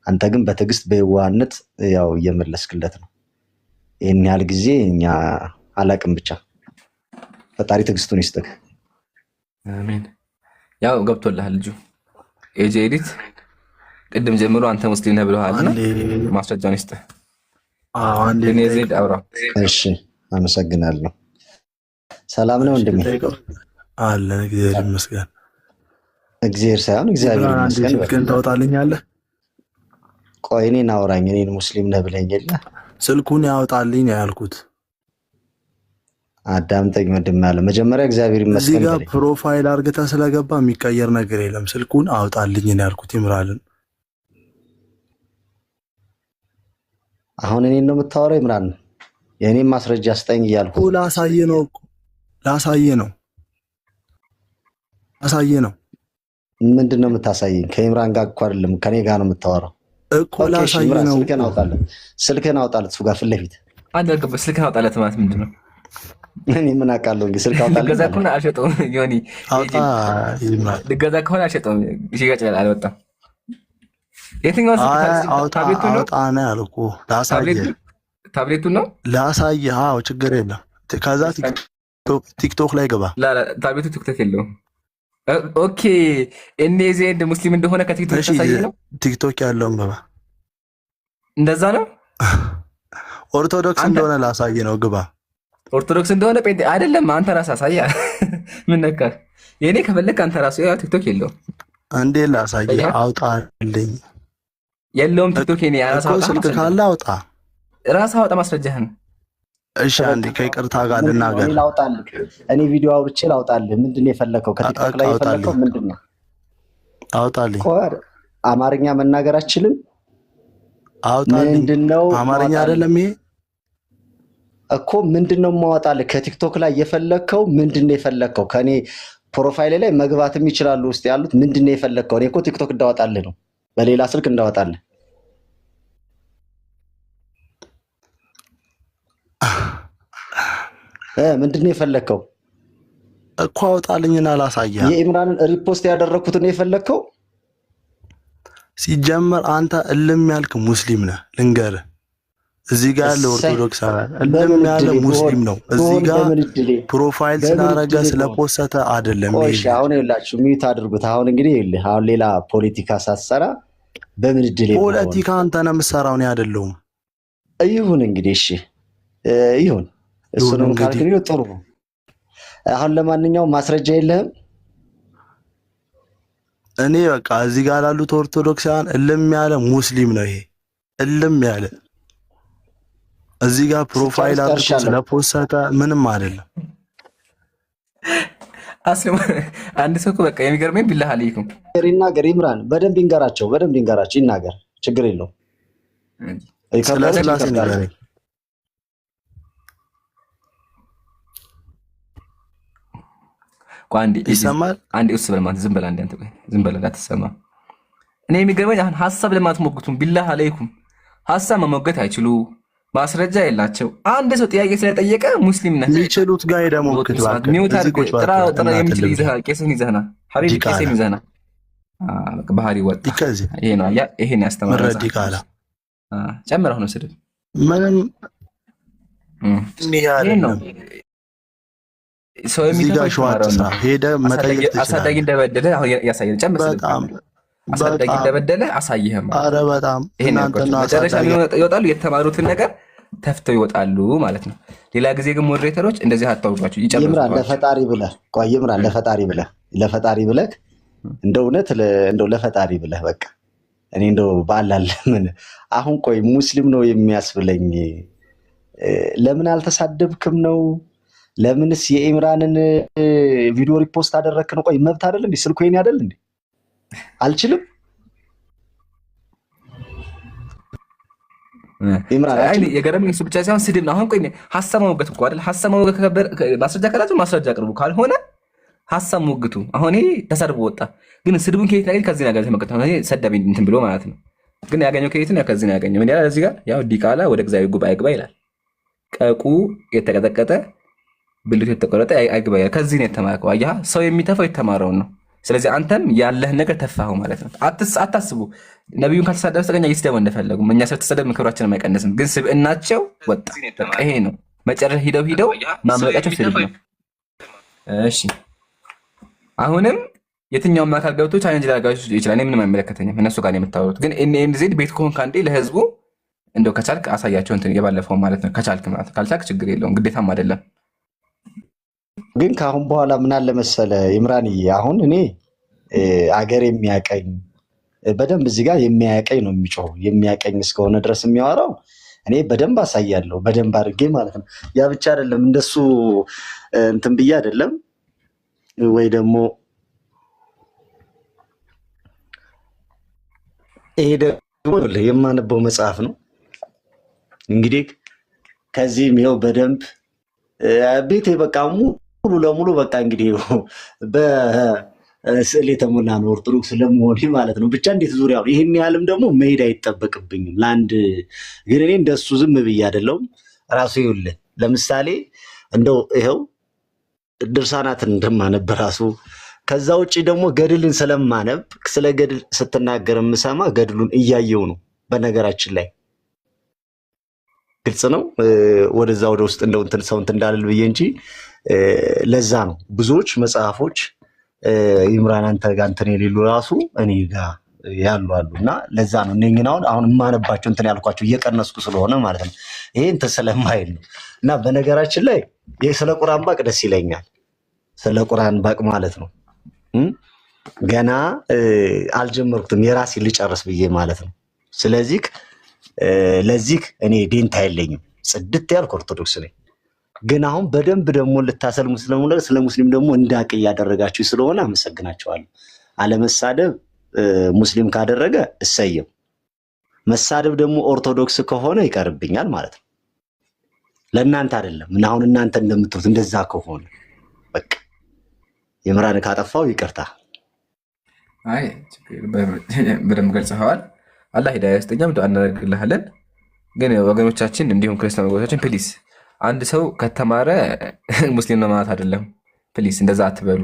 አንተ ግን በትዕግስት በየዋህነት ያው እየመለስክለት ነው። ይሄን ያህል ጊዜ እኛ አላቅም። ብቻ ፈጣሪ ትዕግስቱን ይስጥህ። አሜን። ያው ገብቶልሃል ልጁ ኤጂ ኤዲት ቅድም ጀምሮ አንተ ሙስሊም ነህ ብለዋልና ማስረጃውን ይስጥህ። እኔ ዜድ አብራ። እሺ አመሰግናለሁ። ሰላም ነው እንደምን አለ? እግዚአብሔር ይመስገን። እግዚአብሔር ሳይሆን እግዚአብሔር ይመስገን። ግን ታወጣልኛለህ? ቆይ እኔን አውራኝ። እኔን ሙስሊም ነህ ብለኝ የለ ስልኩን ያወጣልኝ ነው ያልኩት። አዳምጠኝ ወንድም ያለ መጀመሪያ እግዚአብሔር ይመስገን። እዚህ ጋር ፕሮፋይል አርግተህ ስለገባ የሚቀየር ነገር የለም። ስልኩን አውጣልኝ ነው ያልኩት። ይምራልን አሁን እኔን ነው የምታወራው? ይምራን የእኔም ማስረጃ ስጠኝ እያልኩ ላሳየ ነው። ምንድን ነው የምታሳየኝ? ከኢምራን ጋር እኮ አይደለም ከኔ ጋር ነው የምታወራው እኮ። ላሳየ ነው። ስልክህን አውጣለት እሱ ጋር ፊት ለፊት አንተ ስልክህን አውጣለት ማለት ምንድን ነው? እኔ ምን አውቃለሁ? እንግዲህ ስልክ አውጣለት። ልገዛ ከሆነ አልሸጠውም። ዮኒ ልገዛ ከሆነ አልሸጠውም። ሽያጭ አልወጣም። የትኛው ታብሌቱ ነው? አውጣ ነው ያልኩህ። ታብሌቱ ነው ላሳየህ። አዎ ችግር የለም። ከዛ ቲክቶክ ላይ ገባ። ታብሌቱ ቲክቶክ የለውም። ኦኬ እነዚህ እንደ ሙስሊም እንደሆነ ከቲክቶክ ታሳየ ነው። ቲክቶክ ያለውም ገባ። እንደዛ ነው። ኦርቶዶክስ እንደሆነ ላሳየ ነው። ግባ። ኦርቶዶክስ እንደሆነ ጴንጤ አይደለም። አንተ ራስህ አሳያ። ምን ነካ? የኔ ከፈለክ አንተ ራስህ ያው ቲክቶክ የለውም እንዴ? ላሳየ። አውጣልኝ። የለውም ቲክቶክ። የኔ ራስህ አውጣ። ስልክ ካለ አውጣ። ራስህ አውጣ ማስረጃህን። እሺ አንዴ ከይቅርታ ጋር ልናገር። እኔ ቪዲዮ አውርቼ ላውጣልህ። ምንድን ነው የፈለከው? ከቲክቶክ ላይ የፈለከው ምንድን ነው? አውጣልኝ። አማርኛ መናገር አችልም? አውጣልኝ። ምንድነው? አማርኛ አይደለም ይሄ እኮ። ምንድነው የማወጣልህ? ከቲክቶክ ላይ የፈለከው ምንድነው የፈለከው? ከኔ ፕሮፋይል ላይ መግባትም ይችላሉ ውስጥ ያሉት። ምንድነው የፈለከው? እኔ እኮ ቲክቶክ እንዳወጣልህ ነው፣ በሌላ ስልክ እንዳወጣልህ። ምንድነው የፈለከው እኮ? አውጣልኝና ላሳየህ። የኢምራንን ሪፖስት ያደረኩትን የፈለከው? ሲጀመር አንተ እልም ያልክ ሙስሊም ነህ። ልንገርህ፣ እዚህ ጋር ያለ ኦርቶዶክስ እልም ያለ ሙስሊም ነው። እዚህ ጋር ፕሮፋይል ስላረገ ስለፖሰተ አይደለም። እሺ አሁን ይኸውላችሁ ሚዩት አድርጉት። አሁን እንግዲህ ይኸውልህ፣ አሁን ሌላ ፖለቲካ ሳትሰራ በምን እድል ፖለቲካ አንተ ነው የምትሰራው፣ እኔ አይደለሁም። ይሁን እንግዲህ እሺ ይሁን። እሱንም ካልክሪው ጥሩ። አሁን ለማንኛውም ማስረጃ የለህም? እኔ በቃ እዚህ ጋር ላሉት ኦርቶዶክሳውያን እልም ያለ ሙስሊም ነው ይሄ። እልም ያለ እዚህ ጋር ፕሮፋይል አድርጎ ስለፖሰተ ምንም አይደለም። አስለም አንድ ሰው በቃ የሚገርመኝ ቢላህ አለይኩም ይናገር። ይምራን በደንብ ይንገራቸው፣ ይናገር። ችግር የለውም። ስላሴ ንገረኝ። ይሰማል? አንዴ ውስጥ በለማት ዝም በላ። አንተ ቆይ ዝም በላ እንዳትሰማ። እኔ የሚገርመኝ አሁን ሀሳብ ለማትሞግቱም ቢላህ አለይኩም ሀሳብ መሞገት አይችሉ፣ ማስረጃ የላቸው። አንድ ሰው ጥያቄ ስለጠየቀ ሙስሊም ነህ የሚችሉት ጋር ሄደህ ሞግት። ጥራ የሚችል ይዘሃል። ቄስን ይዘህና ሐቢብ ቄስን ይዘህና ባህሪ ወጣ። ይሄ ነው ያ ይሄን ያስተማረው ረዲ ቃላ ጨምረው ነው ስድብ ምንም ይሄ ነው ሰው የሚተው ሄደ መጠየቅ አሳዳጊ እንደበደለ አሁን ያሳየን። ጨምር አሳዳጊ እንደበደለ አሳይህም። ኧረ በጣም ይሄን ያልኳቸው መጨረሻ ይወጣሉ፣ የተማሩትን ነገር ተፍተው ይወጣሉ ማለት ነው። ሌላ ጊዜ ግን ሞዴሬተሮች እንደዚህ አታውቋቸው፣ ይጨምራል። ይምራን ለፈጣሪ ብለህ ቆይ፣ ይምራን ለፈጣሪ ብለህ እንደ እውነት እንደው ለፈጣሪ ብለህ በቃ እኔ እንደው ባላል ምን አሁን ቆይ ሙስሊም ነው የሚያስብለኝ ለምን አልተሳደብክም ነው? ለምንስ የኢምራንን ቪዲዮ ሪፖስት አደረክ ነው? ቆይ መብት አይደል እንዴ? ስልኩ የኔ አይደል እንዴ? አልችልም የገረመኝ እሱ ብቻ ሳይሆን ስድብ ነው። አሁን ቆይ ሀሳብ መውገት እኮ አይደል? ሀሳብ መውገት ማስረጃ ካላችሁ ማስረጃ አቅርቡ፣ ካልሆነ ሀሳብ ሞግቱ። አሁን ተሰድቦ ወጣ፣ ግን ስድቡን ከየት ያገኝ? ከዚህ ነገር ተመቀጠ ሰደበኝ እንትን ብሎ ማለት ነው። ግን ያገኘው ከየት ነው? ከዚህ ነው ያገኘው። ምን ያላል እዚህ ጋር? ያው ዲቃላ ወደ እግዚአብሔር ጉባኤ ግባ ይላል። ቀቁ የተቀጠቀጠ ብልቱ የተቆረጠ አይግባ ይላል። ከዚህ ነው የተማረው። አያ ሰው የሚተፋው የተማረውን ነው። ስለዚህ አንተም ያለህን ነገር ተፋኸው ማለት ነው። አታስቡ። ነቢዩን ካልተሳደበ በስተቀር ይስደቡ እንደፈለጉ፣ እኛ ስለተሰደብ ክብራችንም አይቀንስም። ግን ስብዕናቸው ወጣ። ይሄ ነው መጨረሻ። ሂደው ማምለጣቸው ስድብ ነው። እሺ አሁንም የትኛውም አካል ገብቶ ቻሌንጅ ሊያደርጋችሁ ይችላል። እኔ ምንም አይመለከተኝም። እነሱ ጋር ነው የምታወሩት። ግን ዜድ ቤት ከሆንክ አንዴ ለህዝቡ እንደው ከቻልክ አሳያቸው እንትን የባለፈው ማለት ነው። ከቻልክ ማለት ካልቻልክ ችግር የለውም፣ ግዴታም አይደለም። ግን ከአሁን በኋላ ምን አለ መሰለ ይምራንዬ፣ አሁን እኔ አገር የሚያቀኝ በደንብ እዚህ ጋር የሚያቀኝ ነው የሚጮው። የሚያቀኝ እስከሆነ ድረስ የሚያወራው እኔ በደንብ አሳያለሁ፣ በደንብ አድርጌ ማለት ነው። ያ ብቻ አይደለም፣ እንደሱ እንትን ብዬ አይደለም ወይ ደግሞ ይሄ ደግሞ የማነበው መጽሐፍ ነው። እንግዲህ ከዚህም ይኸው በደንብ ቤቴ በቃ ሙሉ ለሙሉ በቃ እንግዲህ በስዕል የተሞላ ነው ኦርቶዶክስ ለመሆን ማለት ነው። ብቻ እንዴት ዙሪያው ይህን ያህልም ደግሞ መሄድ አይጠበቅብኝም። ለአንድ ግን እኔ እንደሱ ዝም ብዬ አይደለሁም። ራሱ ይኸውልህ ለምሳሌ እንደው ይኸው ድርሳናትን እንደማነብ ራሱ ከዛ ውጭ ደግሞ ገድልን ስለማነብ ስለ ገድል ስትናገር የምሰማ ገድሉን እያየው ነው። በነገራችን ላይ ግልጽ ነው። ወደዛ ወደ ውስጥ እንደው እንትን ሰው እንትን እንዳልል ብዬ እንጂ ለዛ ነው ብዙዎች መጽሐፎች ይምራን አንተ ጋር እንትን የሌሉ ራሱ እኔ ጋር ያሉ አሉ። እና ለዛ ነው እነኝን አሁን የማነባቸው እንትን ያልኳቸው እየቀነስኩ ስለሆነ ማለት ነው። ይሄ እንትን ስለማይል ነው። እና በነገራችን ላይ ይሄ ስለ ቁርአን ባቅ ደስ ይለኛል። ስለ ቁርአን ባቅ ማለት ነው ገና አልጀመርኩትም፣ የራሴ ልጨርስ ብዬ ማለት ነው። ስለዚህ ለዚህ እኔ ዴንታ የለኝም፣ ጽድት ያልኩ ኦርቶዶክስ ነኝ። ግን አሁን በደንብ ደግሞ ልታሰልሙ ስለ ሙስሊም ደግሞ እንዳቅ እያደረጋችሁ ስለሆነ አመሰግናቸዋለሁ። አለመሳደብ ሙስሊም ካደረገ እሰየው፣ መሳደብ ደግሞ ኦርቶዶክስ ከሆነ ይቀርብኛል ማለት ነው። ለእናንተ አይደለም እና አሁን እናንተ እንደምትሉት እንደዛ ከሆነ በቃ የምራን ካጠፋው ይቅርታ። አይ በደንብ ገልጸኸዋል። አላህ ሂዳያ ይስጠኛም እናደርግልሃለን። ግን ወገኖቻችን እንዲሁም ክርስቲያን ወገኖቻችን ፕሊስ አንድ ሰው ከተማረ ሙስሊም ነው ማለት አይደለም። ፕሊስ እንደዛ አትበሉ።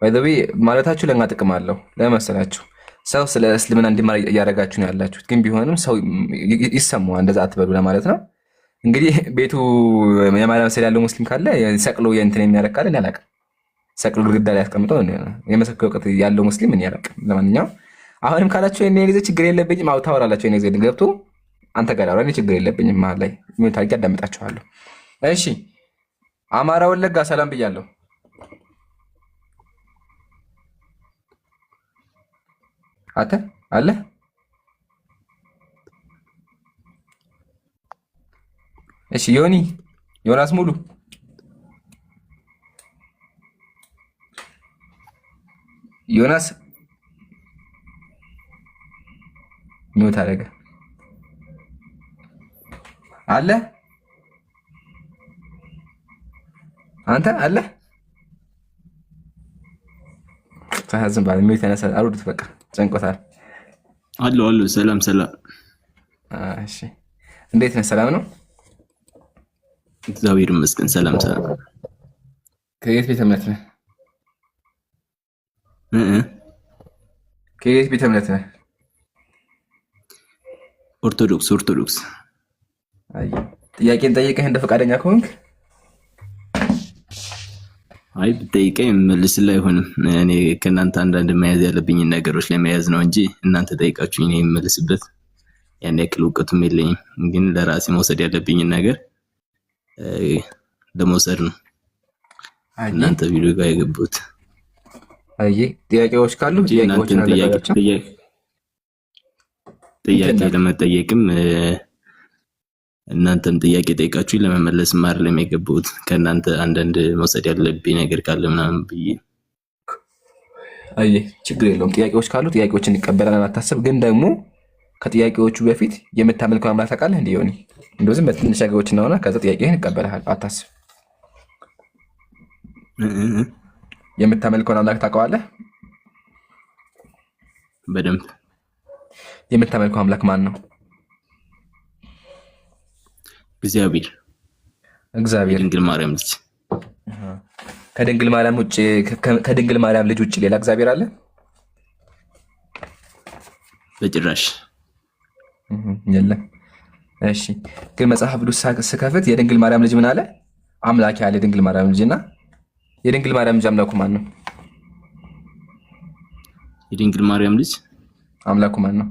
ባይዘዌ ማለታችሁ ለእኛ ጥቅም አለው። ለመሰላችሁ ሰው ስለ እስልምና እንዲማር እያደረጋችሁ ነው ያላችሁት። ግን ቢሆንም ሰው ይሰማዋል። እንደዛ አትበሉ ለማለት ነው። እንግዲህ ቤቱ የማርያም ስዕል ያለው ሙስሊም ካለ ሰቅሎ የእንትን የሚያደርግ ካለ እኔ አላውቅም። ሰቅሎ ግድግዳ ላይ ያስቀምጠው የመሰከረ እውቀት ያለው ሙስሊም እኔ አላውቅም። ለማንኛውም አሁንም ካላችሁ የኔ ጊዜ ችግር የለብኝም። አው ታወራላችሁ። የኔ ጊዜ ገብቶ አንተ ጋር አውራ፣ እኔ ችግር የለብኝም። መሀል ላይ ምን ታርቂ አዳምጣችኋለሁ። እሺ አማራ ወለጋ ሰላም ብያለሁ። አተ አለ እሺ ዮናስ ሙሉ ዮናስ ሚውት አደረገ አለ አንተ አለ ተሐዝም ባለ ሚውት ያነሳ አሩት በቃ ጨንቆታል። አሎ ሰላም። እሺ እንዴት ነህ? ሰላም ነው? እግዚአብሔር ይመስገን። ሰላም። ከየት ቤተ እምነት ነህ? ከየት ቤተ እምነት ነህ? ኦርቶዶክስ። አይ ጥያቄን ጠይቀህ እንደ ፈቃደኛ ከሆንክ አይ ብጠይቀኝ መልስልህ አይሆንም። እኔ ከእናንተ አንዳንድ መያዝ ያለብኝን ነገሮች ለመያዝ ነው እንጂ እናንተ ጠይቃችሁ እኔ የምመልስበት ያን ያክል እውቀቱም የለኝም። ግን ለራሴ መውሰድ ያለብኝን ነገር ለመውሰድ ነው እናንተ ቪዲዮ ጋር የገቡት። አይ ጥያቄዎች ካሉ ጥያቄ ለመጠየቅም እናንተም ጥያቄ ጠይቃችሁ ለመመለስ አይደለም የገቡት። ከእናንተ አንዳንድ መውሰድ ያለብኝ ነገር ካለ ምናምን ብዬ። አይ ችግር የለውም። ጥያቄዎች ካሉ ጥያቄዎችን እንቀበላለን፣ አታስብ። ግን ደግሞ ከጥያቄዎቹ በፊት የምታመልከው አምላክ ታውቃለህ? እንዴ ዮኒ እንደው ዝም በትንሽ ነገሮች እናውራ፣ ከዛ ጥያቄህን እንቀበልሃል፣ አታስብ። የምታመልከውን አምላክ ታውቀዋለህ? በደንብ። የምታመልከው አምላክ ማን ነው? እግዚአብሔር ድንግል ማርያም ልጅ። ከድንግል ማርያም ልጅ ውጭ ሌላ እግዚአብሔር አለ? በጭራሽ የለም። እሺ ግን መጽሐፍ ቅዱስ ስከፍት የድንግል ማርያም ልጅ ምን አለ? አምላክ ያለ ድንግል ማርያም ልጅና የድንግል ማርያም ልጅ አምላኩ ማን ነው? የድንግል ማርያም ልጅ አምላኩ ማን ነው?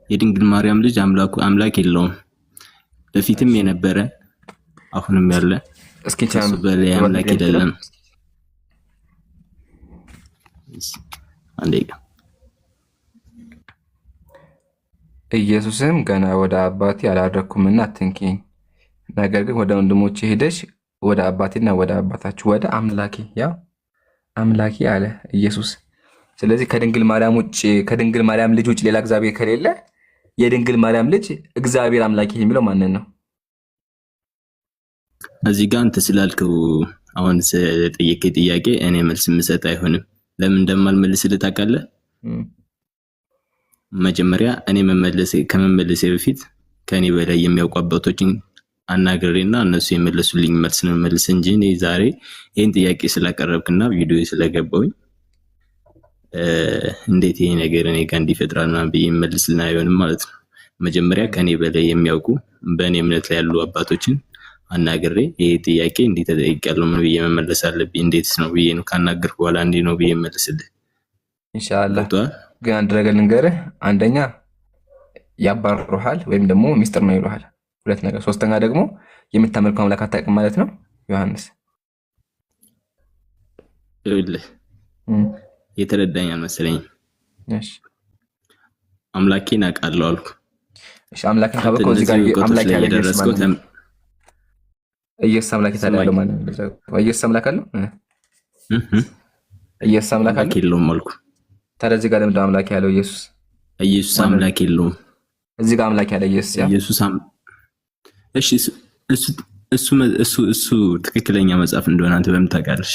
የድንግል ማርያም ልጅ አምላክ የለውም። በፊትም የነበረ አሁንም ያለ እስኪ እሱ በላይ አምላክ አይደለም። አንዴ ኢየሱስም ገና ወደ አባቴ አላደረኩምና አትንኪኝ፣ ነገር ግን ወደ ወንድሞቼ ሄደሽ ወደ አባቴና ወደ አባታችሁ ወደ አምላኬ ያው አምላኬ አለ ኢየሱስ። ስለዚህ ከድንግል ማርያም ልጅ ውጭ ሌላ እግዚአብሔር ከሌለ የድንግል ማርያም ልጅ እግዚአብሔር አምላኬ የሚለው ማንን ነው? እዚህ ጋር አንተ ስላልከው አሁን ስለጠየቀኝ ጥያቄ እኔ መልስ የምሰጥ አይሆንም። ለምን እንደማልመልስልህ ታውቃለህ? መጀመሪያ እኔ ከመመለሴ በፊት ከኔ በላይ የሚያውቁ አባቶችን አናግሬና እነሱ የመለሱልኝ መልስ ነው መልስ እንጂ እኔ ዛሬ ይሄን ጥያቄ ስላቀረብክና ቪዲዮ ስለገባሁኝ እንዴት ይሄ ነገር እኔ ጋር እንዲፈጥራል ምናምን ብዬ መልስልና አይሆንም ማለት ነው። መጀመሪያ ከኔ በላይ የሚያውቁ በእኔ እምነት ላይ ያሉ አባቶችን አናግሬ ይሄ ጥያቄ እንዴት ተጠይቄያለሁ ምን ብዬ መመለስ አለብኝ፣ እንዴትስ ነው ብዬ ነው ካናገርኩ በኋላ እንዴት ነው ብዬ መልስልህ ኢንሻአላህ። ግን አንድ ነገር ልንገርህ፣ አንደኛ ያባርሩሃል ወይም ደግሞ ሚስጥር ነው ይሉሃል፣ ሁለት ነገር። ሶስተኛ ደግሞ የምታመልከው አምላክ አታውቅም ማለት ነው። ዮሐንስ ይኸውልህ የተረዳኝ አልመሰለኝም። እሺ አምላኬን አውቃለሁ አልኩ። እሺ አምላክን ካወቅከው እዚህ ጋር አምላክ ያለ ኢየሱስ አምላክ ታዲያ ማለት ነው። ኢየሱስ አምላክ አለው ኢየሱስ አምላክ አለው የለውም አልኩ። ታዲያ እዚህ ጋር ለምንድነው አምላክ ያለው? ኢየሱስ አምላክ የለውም። እዚህ ጋር አምላክ ያለ ኢየሱስ እሺ እሱ ትክክለኛ መጽሐፍ እንደሆነ አንተ በምን ታውቃለሽ?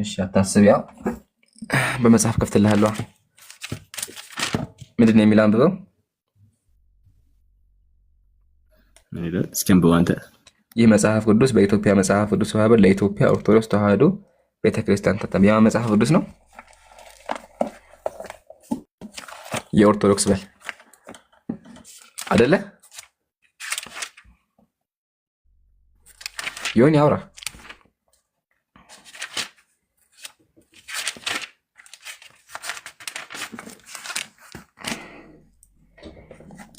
እሺ አታስብ፣ ያው በመጽሐፍ ከፍትልሃለሁ። ምንድን ነው የሚለው? አንብበው። ምን ይላል? እስኪ አንብበው አንተ። ይህ መጽሐፍ ቅዱስ በኢትዮጵያ መጽሐፍ ቅዱስ ማህበር ለኢትዮጵያ ኦርቶዶክስ ተዋሕዶ ቤተክርስቲያን ታተመ። ያ መጽሐፍ ቅዱስ ነው የኦርቶዶክስ በል አይደለ? ዮኒ አውራ።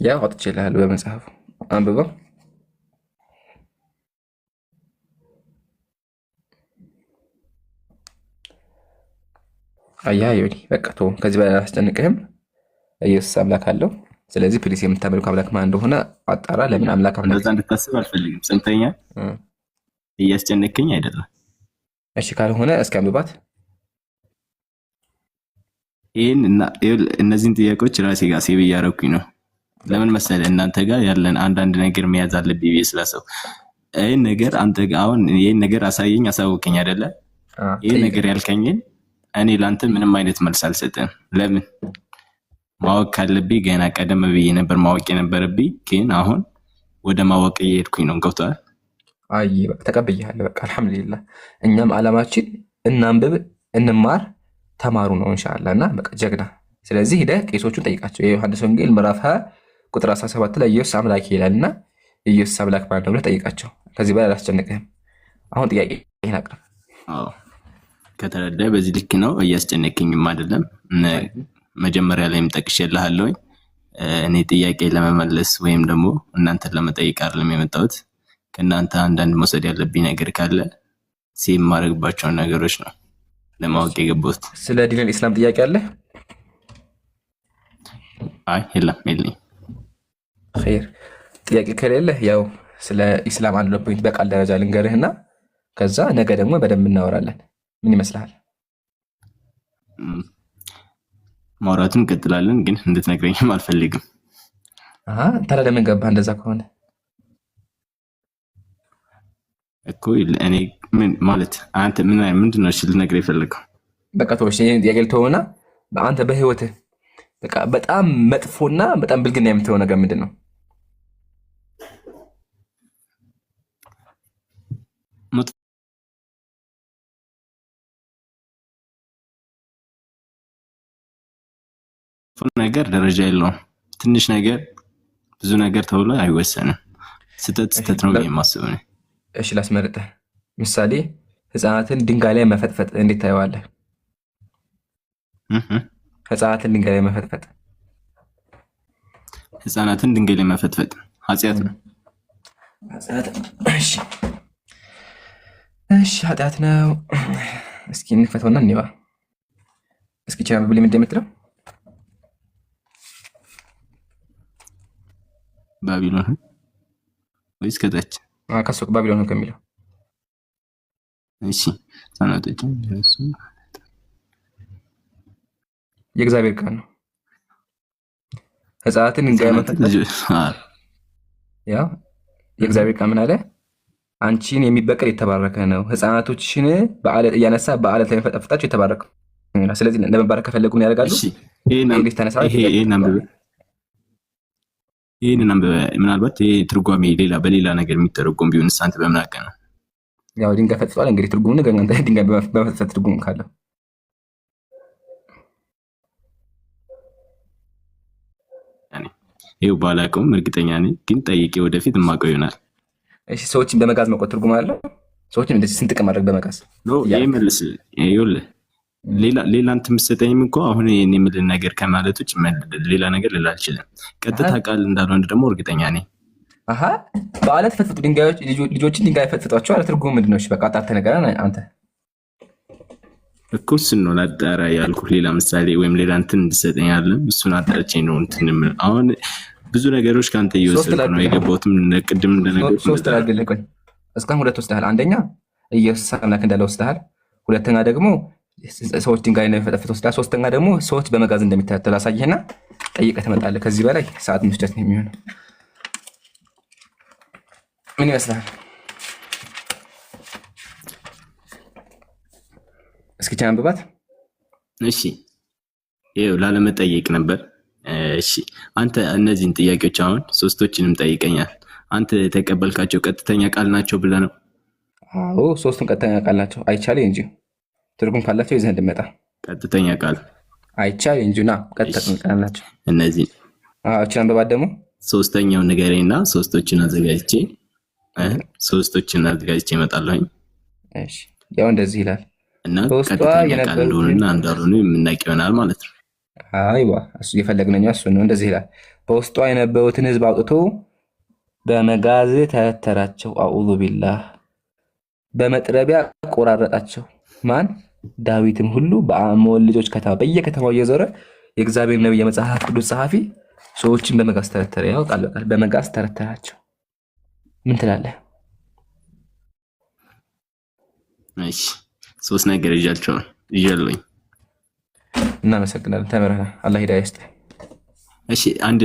ያው አውጥቼልሃለሁ በመጽሐፉ አንብበው። አያ ዮኒ በቃ ተው፣ ከዚህ በላይ አላስጨንቅህም። ኢየሱስ አምላክ አለው። ስለዚህ ፕሊስ የምታመልከው አምላክ ማን እንደሆነ አጣራ። ለምን አምላክ እንደዛ እንድታስብ አልፈልግም። ሰምተኛል? እያስጨነቀኝ አይደለም። እሺ ካልሆነ እስኪ አንብባት። እነዚህን ጥያቄዎች ራሴ ጋር ሴቭ እያደረኩኝ ነው። ለምን መሰለህ? እናንተ ጋር ያለን አንዳንድ ነገር መያዝ አለብኝ ብዬ ስላሰብኩ ይህን ነገር አንተ ጋር አሁን ይህን ነገር አሳየኝ አሳውቀኝ አይደለ? ይህን ነገር ያልከኝን እኔ ለአንተ ምንም አይነት መልስ አልሰጥም። ለምን? ማወቅ ካለብኝ ገና ቀደም ብዬ ነበር ማወቅ የነበረብኝ፣ ግን አሁን ወደ ማወቅ እየሄድኩኝ ነው። ገብቶሃል? አይ በቃ ተቀብያለሁ። በቃ አልሐምዱሊላህ። እኛም አላማችን እናንብብ፣ እንማር፣ ተማሩ ነው ኢንሻአላህ። እና በቃ ጀግና። ስለዚህ ሄደህ ቄሶቹን ጠይቃቸው። የዮሐንስ ወንጌል ምዕራፍ 20 ቁጥር 17 ላይ ኢየሱስ አምላክ ይላልና ኢየሱስ አምላክ ማለት ነው ብለህ ጠይቃቸው። ከዚህ በላይ አላስጨንቅህም። አሁን ጥያቄ ጥያቄህን አቅርብ። አዎ ከተረዳ በዚህ ልክ ነው። እያስጨነቀኝም አይደለም። መጀመሪያ ላይም ጠቅሼልሃለሁ። እኔ ጥያቄ ለመመለስ ወይም ደግሞ እናንተን ለመጠየቅ አይደለም የመጣሁት። ከእናንተ አንዳንድ መውሰድ ያለብኝ ነገር ካለ ሴም ማድረግባቸውን ነገሮች ነው ለማወቅ የገባሁት። ስለ ዲን ኢስላም ጥያቄ አለ? አይ የለኝም። ኸይር ጥያቄ ከሌለ ያው ስለ ኢስላም አንድ ፖይንት በቃል ደረጃ ልንገርህና ከዛ ነገ ደግሞ በደንብ እናወራለን። ምን ይመስልሃል? ማውራቱን እንቀጥላለን፣ ግን እንድትነግረኝም አልፈልግም። ታዲያ ለምን ገባህ እንደዛ ከሆነ? እኮ እኔ ምን ማለት አንተ ምንድን ነው ልነግርህ የፈለገው? በቃ ተወሽ። ይሄን ጥያቄ ልተውና አንተ በህይወትህ በቃ በጣም መጥፎና በጣም ብልግና የምትለው ነገር ምንድን ነው? ነገር ደረጃ የለውም። ትንሽ ነገር ብዙ ነገር ተብሎ አይወሰንም። ስተት ነው የማስበው። እሺ ላስመርጥህ። ምሳሌ ህፃናትን ድንጋይ ላይ መፈጥፈጥ እንዴት ታየዋለህ? ህፃናትን ድንጋይ ላይ መፈጥፈጥ ኃጢአት ነው። እሺ ኃጢአት ነው። እስኪ እንክፈተውና እንየዋ። እስኪ ቻናል ብሊ ምንድን የምትለው? ባቢሎን ወይስ ከታች? ከሱ ባቢሎን ነው ከሚለው። እሺ ታናቶች የእግዚአብሔር ቃል ነው። ህፃናትን ድንጋይ መፈጥፈጥ ያ የእግዚአብሔር ቃል ምን አለ? አንቺን የሚበቀል የተባረከ ነው፣ ህፃናቶችሽን በአለት እያነሳ በአለት ላይ መፈጠፍጣቸው የተባረከ ነው። ስለዚህ ለመባረክ ከፈለጉ ምን ያደርጋሉ? ይህንን ምናልባት ይህ ትርጓሜ በሌላ ነገር የሚተረጎም ቢሆን አንተ በምን አውቀህ ነው? ያው ድንጋይ ፈጥፍጧል። እንግዲህ ትርጉሙ ድንጋይ በመፈጥፈጥ ትርጉም ካለው ይኸው ባላውቀውም እርግጠኛ ነኝ፣ ግን ጠይቄ ወደፊት የማውቀው ይሆናል። እሺ ሰዎችን በመጋዝ መቆጥ ትርጉም አለው? ሰዎችን እንደዚህ ስንጥቅ ማድረግ በመጋዝ ይህ መልስ ይኸውልህ ሌላ እንትን የምትሰጠኝም እኮ አሁን የምልህ ነገር ከማለት ውጭ ሌላ ነገር ልል አልችልም። ቀጥታ ቃል እንዳልሆነ ደግሞ እርግጠኛ ነኝ። በአለት ፈጥፍጡ ድንጋዮች ልጆችን ድንጋይ ፈጥፍጧቸው አለ። ትርጉሙ ምንድን ነው? በቃ አጣርተህ ንገረን አንተ። እኮ እሱን ነው ላጣራ ያልኩህ። ሌላ ምሳሌ ወይም ሌላ እንትን እንድሰጠኝ አለም። እሱን አጣርቼ ነው እንትን የምልህ። አሁን ብዙ ነገሮች ከአንተ እየወሰድኩ ነው የገባሁትም። ቅድም እንደነገርኩህ ሶስት ላድርግልህ። ቆይ እስካሁን ሁለት ወስደሃል። አንደኛ ኢየሱስ አምላክ እንዳለ ወስደሃል። ሁለተኛ ደግሞ ሰዎች ድንጋይ ነው የሚፈጠፍጥ ወስደሃል። ሶስተኛ ደግሞ ሰዎች በመጋዝ እንደሚታተሉ አሳየህና ጠይቀህ ትመጣለህ። ከዚህ በላይ ሰዓት መስጠት ነው የሚሆነው። ምን ይመስላል? እስኪ ቻን አንብባት። እሺ ይኸው ላለመጠየቅ ነበር። እሺ አንተ እነዚህን ጥያቄዎች አሁን ሶስቶችንም ጠይቀኛል። አንተ የተቀበልካቸው ቀጥተኛ ቃል ናቸው ብለህ ነው? አዎ ሶስቱም ቀጥተኛ ቃል ናቸው። አይቻልም እንጂ ትርጉም ካላቸው ይዘህ እንድመጣ። ቀጥተኛ ቃል አይቻልም እንጂ ና ቀጥተኛ ቃል ናቸው እነዚህ። እችን አንብባት ደግሞ። ሶስተኛውን ንገረኝና ሶስቶችን አዘጋጅቼ እመጣለሁኝ። እሺ ያው እንደዚህ ይላል እና ቀጥተኛ ቃል እንደሆነና እንዳልሆነ የምናውቅ ይሆናል ማለት ነው። አይዋ እሱ የፈለግነኛ እሱ ነው። እንደዚህ ይላል በውስጧ የነበሩትን ሕዝብ አውጥቶ በመጋዝ ተረተራቸው። አዑዙ ቢላህ በመጥረቢያ ቆራረጣቸው። ማን? ዳዊትም ሁሉ በአሞን ልጆች ከተማ በየከተማው እየዞረ የእግዚአብሔር ነብይ የመጽሐፍ ቅዱስ ጸሐፊ ሰዎችን በመጋዝ ተረተረ። ያው ቃል በቃል በመጋዝ ተረተራቸው። ምን ትላለህ? እሺ ሶስት ነገር ይዣለሁኝ። እናመሰግናለን። ተምረናል። አላህ ሂዳያ ይስጥ። እሺ አንድ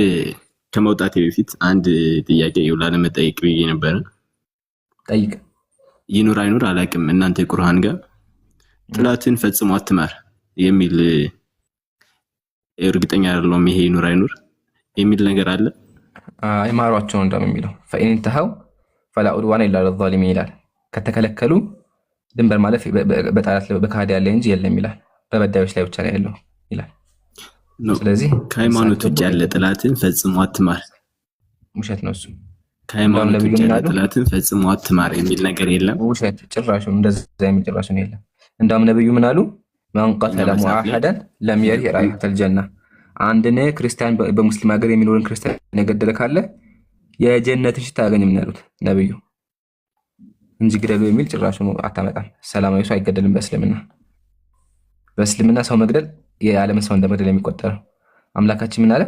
ከመውጣቴ በፊት አንድ ጥያቄ ላለመጠየቅ ብዬ ነበረ። ጠይቅ። ይኑር አይኑር አላውቅም። እናንተ ቁርአን ጋር ጥላትን ፈጽሞ አትማር የሚል እርግጠኛ አይደለሁም። ይሄ ይኑር አይኑር የሚል ነገር አለ? አይማሯቸው እንደም የሚለው ፈኢን ተሃው ፈላ ዑድዋነ ኢላ ለዛሊሚን ይላል። ከተከለከሉ ድንበር ማለፍ በጣላት በካህዲ ያለ እንጂ የለም ይላል። በበዳዮች ላይ ብቻ ነው ያለው ይላል። ስለዚህ ከሃይማኖት ውጭ ያለ ጥላትን ፈጽሞ አትማር። ውሸት ነው እሱ። ከሃይማኖት ውጭ ያለ ጥላትን ፈጽሞ አትማር የሚል ነገር የለም። ውሸት ጭራሹ እንደዛ የሚል ጭራሹ ነው የለም። እንዳውም ነብዩ ምን አሉ? መን ቀተለ ሙአሐደን ለም የሪህ ራኢሐተል ጀና፣ አንድን ክርስቲያን በሙስሊም ሀገር የሚኖርን ክርስቲያን የገደለ ካለ የጀነትን ሽታ አያገኝም ነው ያሉት ነብዩ እንጂ ግደሉ የሚል ጭራሹ አታመጣም። ሰላማዊ ሰው አይገደልም በእስልምና። በእስልምና ሰው መግደል የዓለምን ሰው እንደመግደል የሚቆጠረው። አምላካችን ምን አለ?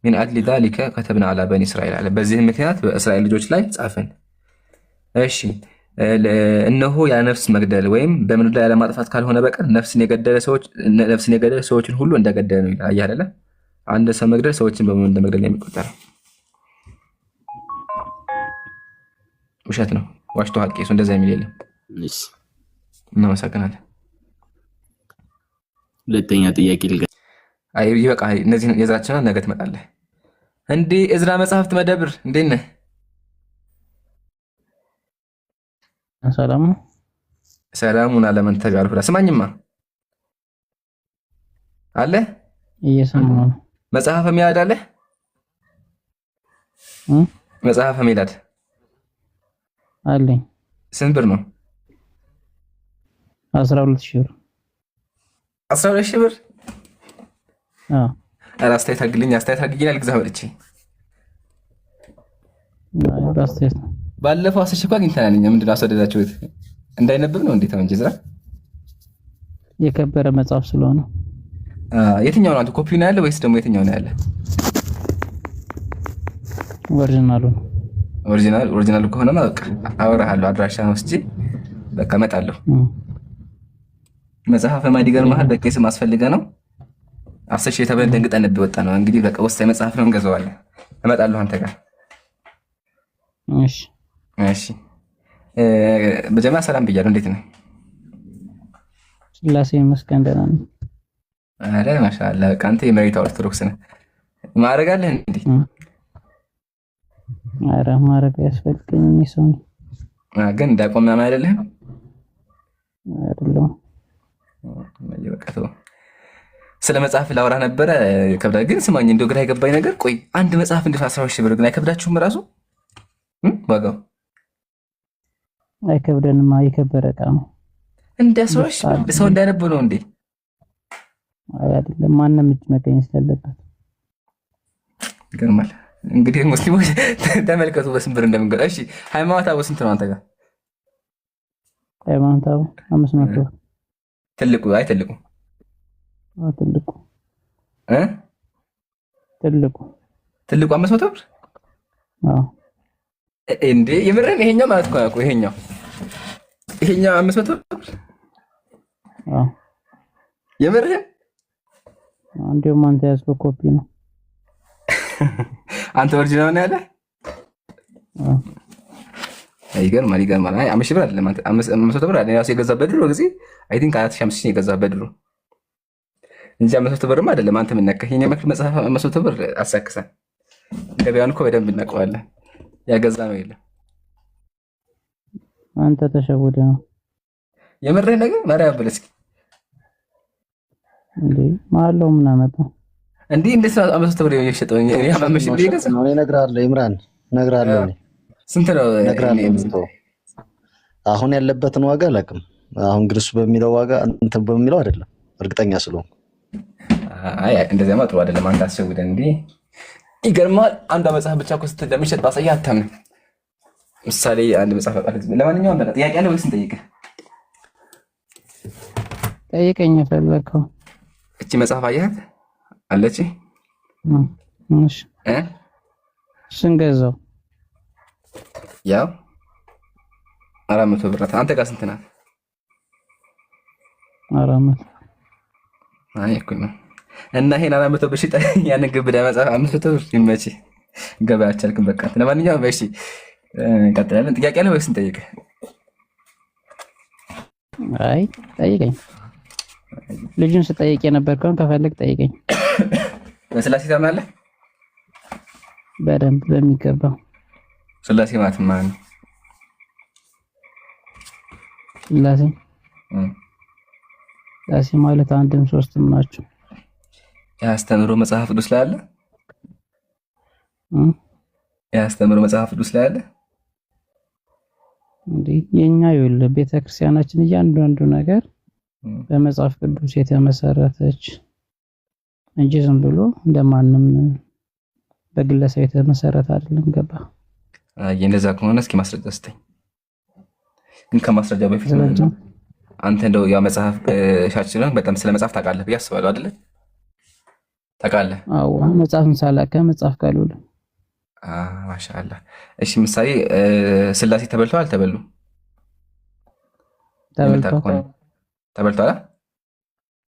ሚን አጅሊ ዛሊከ ከተብና አላ በኒ እስራኤል አለ። በዚህ ምክንያት በእስራኤል ልጆች ላይ ጻፍን። እሺ እነሆ ያ ነፍስ መግደል ወይም በምድር ላይ ያለማጥፋት ካልሆነ በቀር ነፍስን የገደለ ሰዎችን ሁሉ እንደገደለ ነው ይላል አይደለ? አንድ ሰው መግደል ሰዎችን በሙሉ እንደመግደል የሚቆጠረው ውሸት ነው። ዋሽቶሃል ቄሱ፣ እንደዛ የሚል የለም። እናመሰግናለን። ሁለተኛ ጥያቄ ይበቃ። እነዚህ የዛችንን ነገ ትመጣለህ። እንዴ እዝራ መጽሐፍት መደብር እንዴት ነህ? ሰላም ነው። ሰላሙን አለመን ተጋሩ ብላ ስማኝማ አለ እየሰማሁ ነው። መጽሐፈ ሚላድ አለ መጽሐፈ ሚላድ አለኝ። ስንት ብር ነው? 12,000 ብር። 12,000 ብር? አዎ። ኧረ አስተያየት አድርግልኝ አልግዛህ ወጥቼ አስተያየት ነው። ባለፈው 10,000 እኮ አግኝተናል እኛ። ምንድን ነው አስወደዳችሁት? እንዳይነብብ ነው እንዴት? እንጂ ዝራ የከበረ መጽሐፍ ስለሆነ። የትኛው ነው አንተ ኮፒ ነው ያለ ወይስ ደግሞ የትኛው ነው ያለ? ኦሪጂናሉ ነው። ኦሪጂናሉ ከሆነ በቃ አወራሃለሁ። አድራሻህን ወስጄ በቃ እመጣለሁ። መጽሐፈ ማዲገር መሀል በቄስ ማስፈልገ ነው 10,000 ተብለን ደንግጠን ወጣ ነው። እንግዲህ በቃ ወሳኝ መጽሐፍ ነው እንገዛዋለን። እመጣለሁ አንተ ጋር። እሺ በጀማ ሰላም ብያለሁ። እንዴት ነህ? ስላሴ ይመስገን ደህና ነኝ። አረ ማሻአላ። በቃ አንተ የመሬት ኦርቶዶክስ ነህ። ማዕረግ አለህ እንዴ? አረ ማዕረግ ያስፈልገኝ ሰው ነው። ግን እንዳቆም ምናምን አይደለህም? አይደለም። ስለ መጽሐፍ ላወራ ነበረ ከብዳ። ግን ስማኝ እንደው ግራ የገባኝ ነገር፣ ቆይ አንድ መጽሐፍ እንደ 12,000 ብር ግን አይከብዳችሁም? ራሱ ዋጋው አይከብደንም። የከበረ ዕቃ ነው። እንደ 12,000 ብር ሰው እንዳያነብ ነው እንዴ? አይደለም። ማንም እጅ መገኘት ስላለበት ይገርማል። እንግዲህ ሙስሊሞች ተመልከቱ በስንት ብር እንደምንገዛ። እሺ ሃይማኖታዊ ስንት ነው አንተ ጋር? ሃይማኖታዊ 500 ብር። ትልቁ ትልቁ ትልቁ 500 ብር? አዎ። እንዴ የምርህን? ይሄኛው ማለት እኮ ያውቁ ይሄኛው 500 ብር? አዎ። የምርህን? እንደውም አንተ ያዝከው ኮፒ ነው። አንተ ኦሪጂናል ነው ያለ? አዎ። ይገርማል። አይ 5,000 ብር አይደለም አንተ 500 ብር አይደለም። ያው የገዛበት ድሮ ጊዜ አይ ቲንክ 4,500 ነው የገዛበት ድሮ እንጂ 500 ብርማ አይደለም። አንተ ምን ነካህ? የኔ መክር መጽሐፍ 500 ብር አሳክሰን ገበያውን እኮ በደንብ እናውቀዋለን። ያገዛ ነው የለም። አንተ ተሸውደህ ነው። የምርህን ነገር ማርያም ብለህ እስኪ እንዴ ማለው ምን አመጣው እንዴ? እንዴት 500 ብር እየሸጠው እኔ 500 ብር እየገዛ ነው? እነግርሃለሁ ኢምራን፣ እነግርሃለሁ። ስንት ነው አሁን ያለበትን ዋጋ አላውቅም። አሁን ግን እሱ በሚለው ዋጋ እንትን በሚለው አይደለም እርግጠኛ ስለሆንኩ። አይ እንደዚያማ ጥሩ አይደለም። አንተ አስሸውደን እንዴ? ይገርማል። አንዷ መጽሐፍ ብቻ እኮ ስትል እንደሚሸጥ ባሳየህ አታምንም። ምሳሌ አንድ መጽሐፍ አጣለች። ለማንኛውም በቃ ጥያቄ አለ ወይስ እንጠይቅህ? ጠይቀኝ የፈለከው። እቺ መጽሐፍ አያት አለች? እሺ ስንገዛው ያው 400 ብር ናት። አንተ ጋር ስንት ናት? 400። አይ እኮ ነው። እና ይሄን 400 ብር ሽጠህ ያንን ግብዳ መጽሐፍ 500 ብር ይመችህ። ገበያ አልቻልክም። በቃ ለማንኛውም እሺ እንቀጥላለን። ጥያቄ አለ ወይስ እንጠይቅህ? አይ ጠይቀኝ። ልጁን ስጠይቅ የነበርከውን ከፈለግ ጠይቀኝ። በስላሴ ታምናለህ? በደንብ በሚገባ። ስላሴ ማለት ማን ነው? ስላሴ ማለት አንድም ሶስትም ናቸው። ያስተምሮ መጽሐፍ ቅዱስ ላይ አለ? ያስተምረው መጽሐፍ ቅዱስ ላይ አለ እንዴ? የኛ ይኸውልህ ቤተክርስቲያናችን እያንዳንዱ ነገር በመጽሐፍ ቅዱስ የተመሰረተች እንጂ ዝም ብሎ እንደማንም በግለሰብ የተመሰረተ አይደለም። ገባ? አይ እንደዛ ከሆነ እስኪ ማስረጃ ስጠኝ። ግን ከማስረጃ በፊት አንተ እንደው ያ መጽሐፍ ሻችንን በጣም ስለ መጽሐፍ ታውቃለህ ብዬ አስባለሁ አይደለ? ታውቃለህ? አዎ መጽሐፍን ሳላውቅ መጽሐፍ ካልሆነ ማሻአላ። እሺ ምሳሌ ስላሴ ተበልተዋል አልተበሉም? ተበልተዋል።